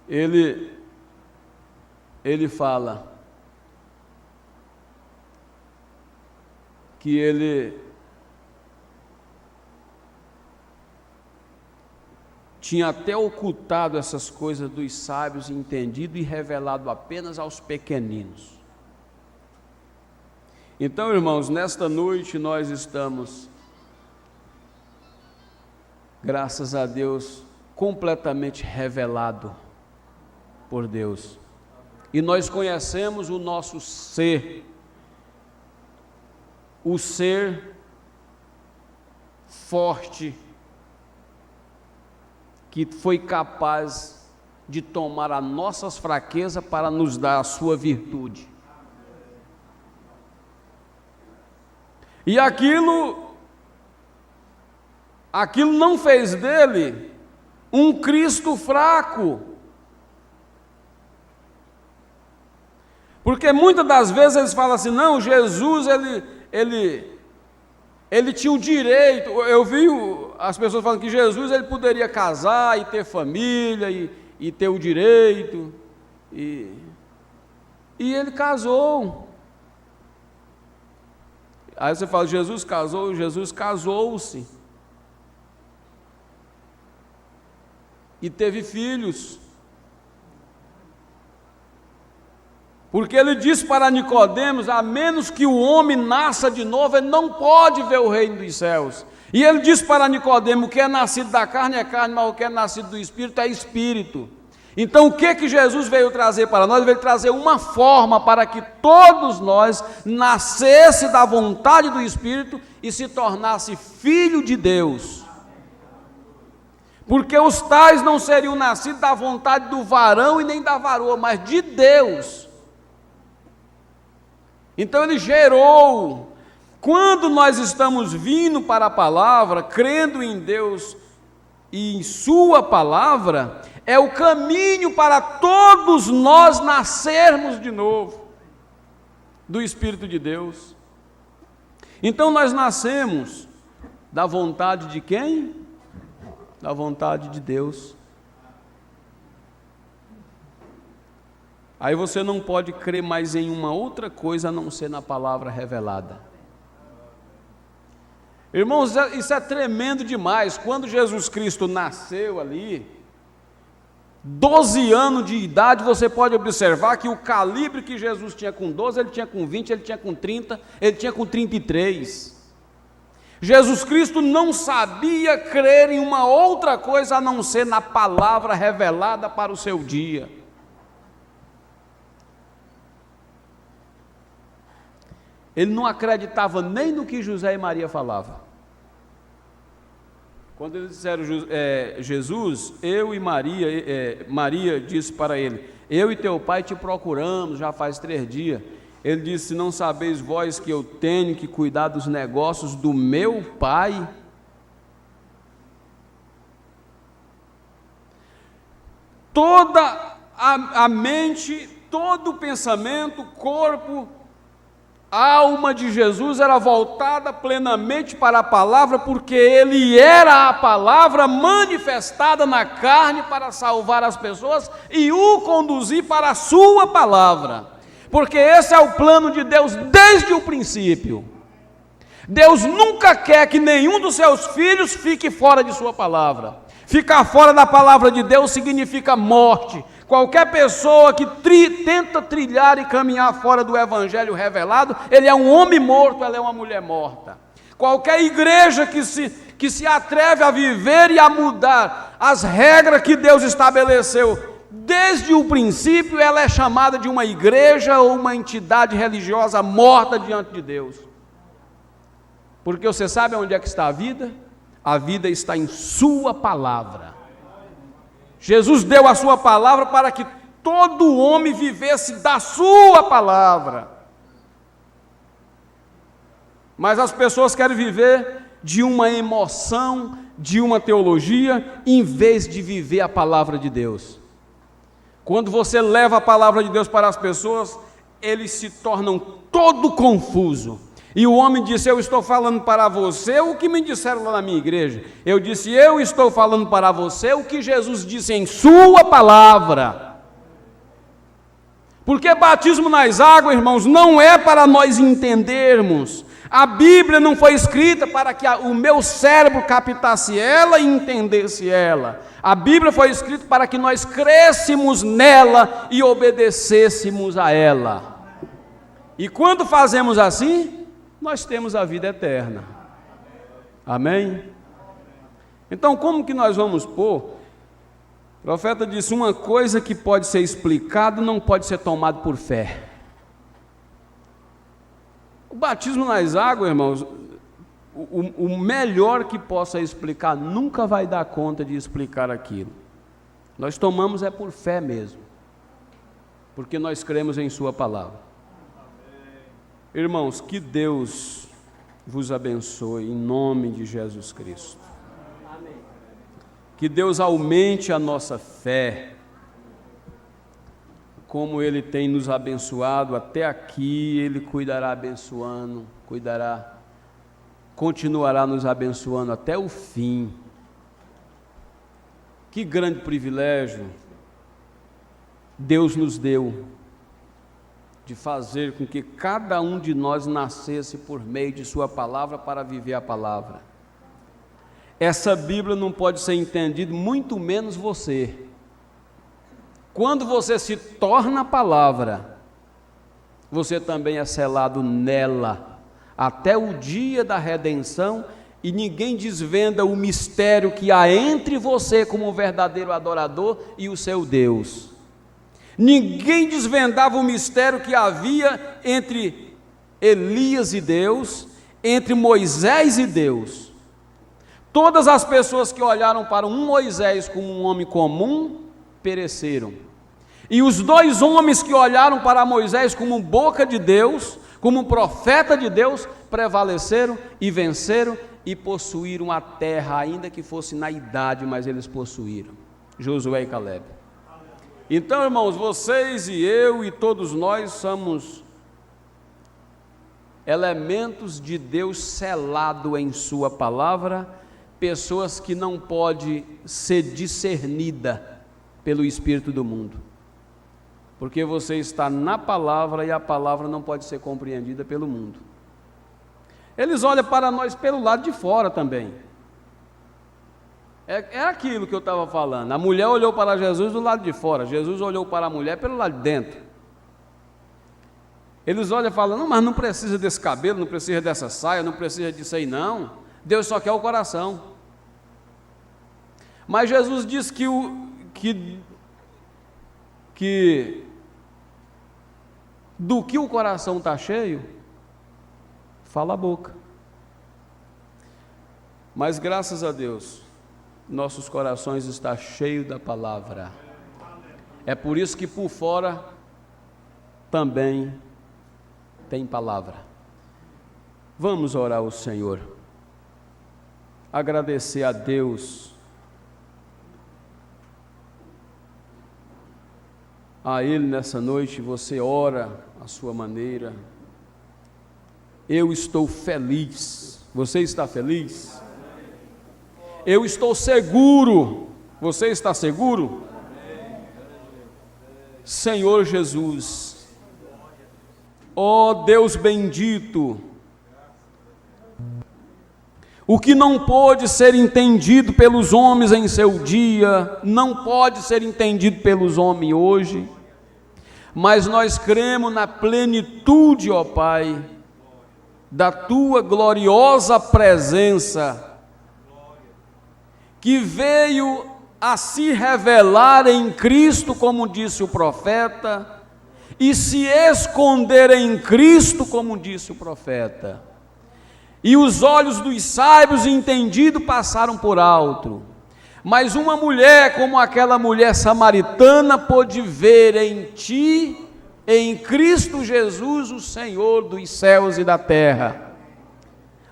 ele fala que ele tinha até ocultado essas coisas dos sábios, entendido e revelado apenas aos pequeninos. Então, irmãos, nesta noite nós estamos, graças a Deus, completamente revelado por Deus. E nós conhecemos o nosso ser, o ser forte, que foi capaz de tomar as nossas fraquezas para nos dar a sua virtude. E aquilo não fez dele um Cristo fraco. Porque muitas das vezes eles falam assim, não, Jesus, ele tinha o direito. Eu vi as pessoas falando que Jesus ele poderia casar e ter família e ter o direito. E ele casou. Aí você fala, Jesus casou-se. E teve filhos. Porque ele disse para Nicodemos, a menos que o homem nasça de novo, ele não pode ver o reino dos céus. E ele disse para Nicodemos, o que é nascido da carne é carne, mas o que é nascido do Espírito é Espírito. Então o que Jesus veio trazer para nós? Ele veio trazer uma forma para que todos nós nascesse da vontade do Espírito e se tornasse filho de Deus. Porque os tais não seriam nascidos da vontade do varão e nem da varoa, mas de Deus. Então ele gerou. Quando nós estamos vindo para a palavra, crendo em Deus e em sua palavra, é o caminho para todos nós nascermos de novo do Espírito de Deus. Então nós nascemos da vontade de quem? Da vontade de Deus. Aí você não pode crer mais em uma outra coisa a não ser na palavra revelada. Irmãos, isso é tremendo demais. Quando Jesus Cristo nasceu ali, 12 anos de idade, você pode observar que o calibre que Jesus tinha com 12, ele tinha com 20, ele tinha com 30, ele tinha com 33. Jesus Cristo não sabia crer em uma outra coisa a não ser na palavra revelada para o seu dia. Ele não acreditava nem no que José e Maria falavam. Quando eles disseram, Jesus, eu e Maria, Maria disse para ele, eu e teu pai te procuramos já faz 3 dias. Ele disse, não sabeis vós que eu tenho que cuidar dos negócios do meu pai? Toda a mente todo o pensamento, corpo, a alma de Jesus era voltada plenamente para a palavra, porque ele era a palavra manifestada na carne para salvar as pessoas e o conduzir para a sua palavra, porque esse é o plano de Deus desde o princípio. Deus nunca quer que nenhum dos seus filhos fique fora de sua palavra. Ficar fora da palavra de Deus significa morte. Qualquer pessoa que tenta trilhar e caminhar fora do evangelho revelado, ele é um homem morto, ela é uma mulher morta. Qualquer igreja que se atreve a viver e a mudar as regras que Deus estabeleceu desde o princípio, ela é chamada de uma igreja ou uma entidade religiosa morta diante de Deus. Porque você sabe onde é que está a vida? A vida está em sua palavra. Jesus deu a sua palavra para que todo homem vivesse da sua palavra. Mas as pessoas querem viver de uma emoção, de uma teologia, em vez de viver a palavra de Deus. Quando você leva a palavra de Deus para as pessoas, eles se tornam todo confuso. E o homem disse: eu estou falando para você o que me disseram lá na minha igreja. Eu disse: eu estou falando para você o que Jesus disse em sua palavra. Porque batismo nas águas, irmãos, não é para nós entendermos. A Bíblia não foi escrita para que o meu cérebro captasse ela e entendesse ela. A Bíblia foi escrita para que nós crescêssemos nela e obedecêssemos a ela. E quando fazemos assim, nós temos a vida eterna. Amém? Então, como que nós vamos pôr? O profeta disse: uma coisa que pode ser explicada não pode ser tomada por fé. O batismo nas águas, irmãos, o melhor que possa explicar nunca vai dar conta de explicar aquilo. Nós tomamos é por fé mesmo, porque nós cremos em sua palavra. Irmãos, que Deus vos abençoe em nome de Jesus Cristo. Amém. Que Deus aumente a nossa fé, como Ele tem nos abençoado até aqui, Ele cuidará abençoando, continuará nos abençoando até o fim. Que grande privilégio Deus nos deu de fazer com que cada um de nós nascesse por meio de sua palavra para viver a palavra. Essa Bíblia não pode ser entendida, muito menos você. Quando você se torna a palavra, você também é selado nela, até o dia da redenção, e ninguém desvenda o mistério que há entre você como verdadeiro adorador e o seu Deus. Ninguém desvendava o mistério que havia entre Elias e Deus, entre Moisés e Deus. Todas as pessoas que olharam para um Moisés como um homem comum, pereceram. E os dois homens que olharam para Moisés como boca de Deus, como um profeta de Deus, prevaleceram e venceram e possuíram a terra, ainda que fosse na idade, mas eles possuíram. Josué e Caleb. Então, irmãos, vocês e eu e todos nós somos elementos de Deus selado em sua palavra, pessoas que não podem ser discernidas pelo espírito do mundo, porque você está na palavra e a palavra não pode ser compreendida pelo mundo. Eles olham para nós pelo lado de fora também. É aquilo que eu estava falando. A mulher olhou para Jesus do lado de fora, Jesus olhou para a mulher pelo lado de dentro. Eles olham e falam: não, mas não precisa desse cabelo, não precisa dessa saia, não precisa disso aí não. Deus só quer o coração. Mas Jesus disse que do que o coração está cheio, fala a boca. Mas graças a Deus, nossos corações estão cheios da palavra. É por isso que por fora também tem palavra. Vamos orar ao Senhor, agradecer a Deus a Ele nessa noite, você ora à sua maneira. Eu estou feliz. Você está feliz? Eu estou seguro. Você está seguro? Senhor Jesus, ó Deus bendito, o que não pôde ser entendido pelos homens em seu dia, não pode ser entendido pelos homens hoje, mas nós cremos na plenitude, ó Pai, da Tua gloriosa presença, que veio a se revelar em Cristo, como disse o profeta, e se esconder em Cristo, como disse o profeta. E os olhos dos sábios e entendidos passaram por alto, mas uma mulher como aquela mulher samaritana pôde ver em ti, em Cristo Jesus, o Senhor dos céus e da terra,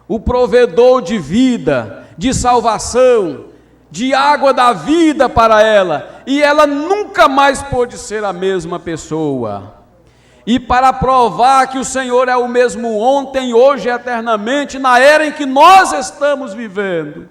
o provedor de vida, de salvação, de água da vida para ela, e ela nunca mais pôde ser a mesma pessoa. E para provar que o Senhor é o mesmo ontem, hoje e eternamente, na era em que nós estamos vivendo,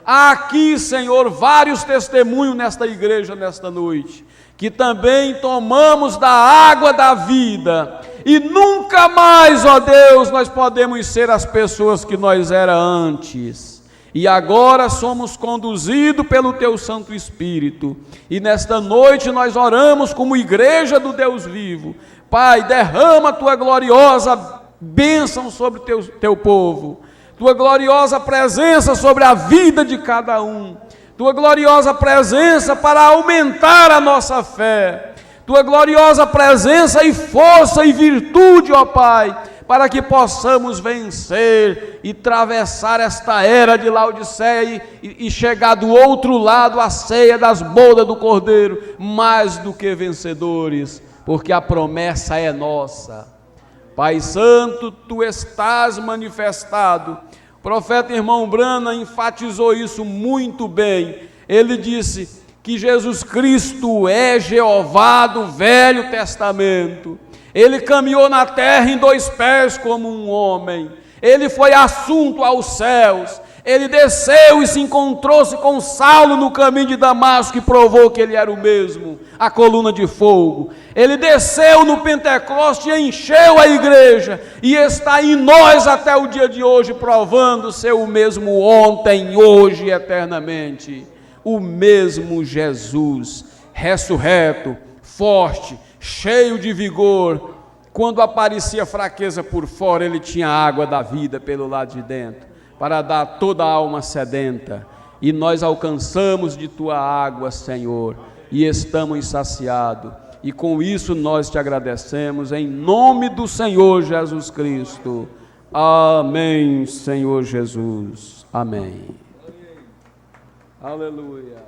há aqui, Senhor, vários testemunhos nesta igreja, nesta noite, que também tomamos da água da vida, e nunca mais, ó Deus, nós podemos ser as pessoas que nós era antes. E agora somos conduzidos pelo Teu Santo Espírito, e nesta noite nós oramos como igreja do Deus vivo. Pai, derrama a Tua gloriosa bênção sobre o teu povo, Tua gloriosa presença sobre a vida de cada um, Tua gloriosa presença para aumentar a nossa fé, Tua gloriosa presença e força e virtude, ó Pai, para que possamos vencer e atravessar esta era de Laodiceia e chegar do outro lado à ceia das bodas do Cordeiro, mais do que vencedores, porque a promessa é nossa. Pai Santo, Tu estás manifestado. O profeta irmão Brana enfatizou isso muito bem. Ele disse que Jesus Cristo é Jeová do Velho Testamento. Ele caminhou na terra em 2 pés como um homem. Ele foi assunto aos céus. Ele desceu e se encontrou-se com Saulo no caminho de Damasco e provou que ele era o mesmo, a coluna de fogo. Ele desceu no Pentecoste e encheu a igreja, e está em nós até o dia de hoje, provando ser o mesmo ontem, hoje e eternamente. O mesmo Jesus, ressurreto, forte, cheio de vigor. Quando aparecia fraqueza por fora, ele tinha a água da vida pelo lado de dentro, para dar a toda a alma sedenta, e nós alcançamos de Tua água, Senhor, e estamos saciados, e com isso nós Te agradecemos, em nome do Senhor Jesus Cristo. Amém, Senhor Jesus. Amém. Aleluia.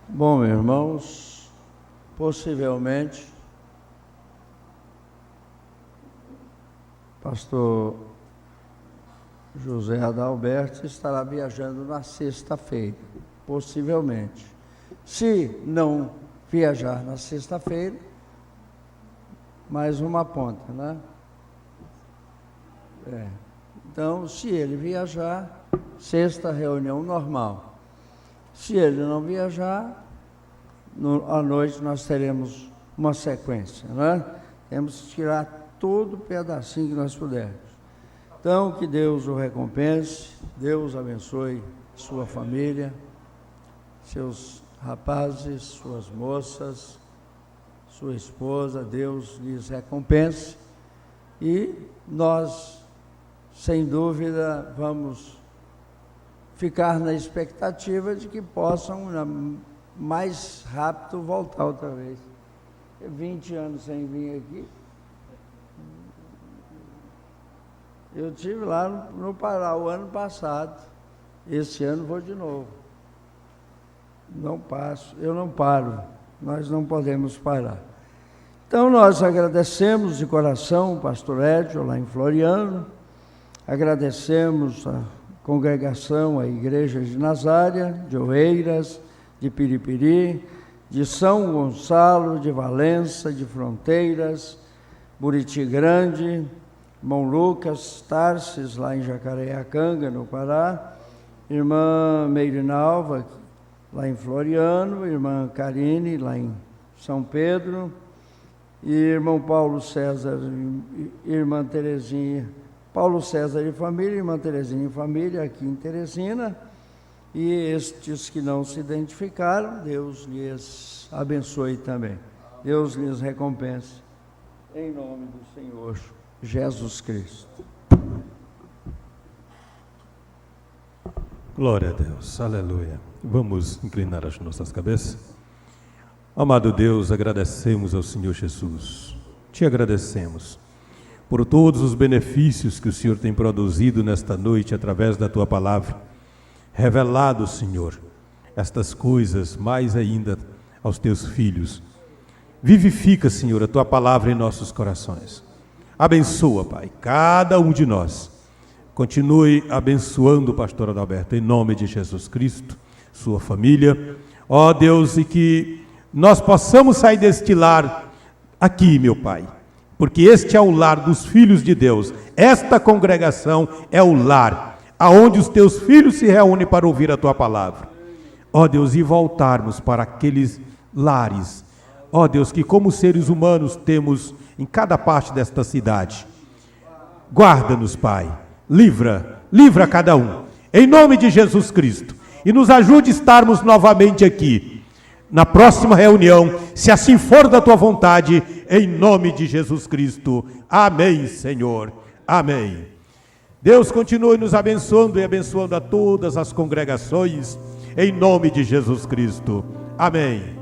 Bom, meus irmãos, possivelmente, pastor José Adalberto estará viajando na sexta-feira, possivelmente. Se não viajar na sexta-feira, mais uma ponta, né? Então, se ele viajar, sexta reunião normal. Se ele não viajar, à noite nós teremos uma sequência, né? Temos que tirar todo o pedacinho que nós pudermos. Então, que Deus o recompense, Deus abençoe sua família, seus rapazes, suas moças, sua esposa, Deus lhes recompense, e nós, sem dúvida, vamos ficar na expectativa de que possam mais rápido voltar outra vez. 20 anos sem vir aqui. Eu estive lá no Pará o ano passado. Esse ano vou de novo. Não passo, eu não paro. Nós não podemos parar. Então nós agradecemos de coração o pastor Edio lá em Floriano. Agradecemos a congregação, a Igreja de Nazária, de Oeiras, de Piripiri, de São Gonçalo, de Valença, de Fronteiras, Buriti Grande, irmão Lucas Tarsis, lá em Jacareacanga, no Pará, irmã Meirinalva, lá em Floriano, irmã Karine, lá em São Pedro, e irmão Paulo César, irmã Terezinha, Paulo César e família, irmã Terezinha e família, aqui em Teresina, e estes que não se identificaram, Deus lhes abençoe também, Deus lhes recompense, em nome do Senhor Jesus Cristo. Glória a Deus, aleluia. Vamos inclinar as nossas cabeças. Amado Deus, agradecemos ao Senhor Jesus, te agradecemos por todos os benefícios que o Senhor tem produzido nesta noite através da tua palavra, revelado, Senhor, estas coisas mais ainda aos teus filhos. Vivifica, Senhor, a tua palavra em nossos corações. Abençoa, Pai, cada um de nós. Continue abençoando o pastor Adalberto, em nome de Jesus Cristo, sua família. Ó Deus, e que nós possamos sair deste lar aqui, meu Pai, porque este é o lar dos filhos de Deus. Esta congregação é o lar, aonde os teus filhos se reúnem para ouvir a tua palavra. Ó Deus, e voltarmos para aqueles lares, ó Deus, que como seres humanos temos em cada parte desta cidade. Guarda-nos, Pai, livra cada um, em nome de Jesus Cristo, e nos ajude a estarmos novamente aqui, na próxima reunião, se assim for da tua vontade, em nome de Jesus Cristo. Amém, Senhor. Amém. Deus continue nos abençoando e abençoando a todas as congregações, em nome de Jesus Cristo. Amém.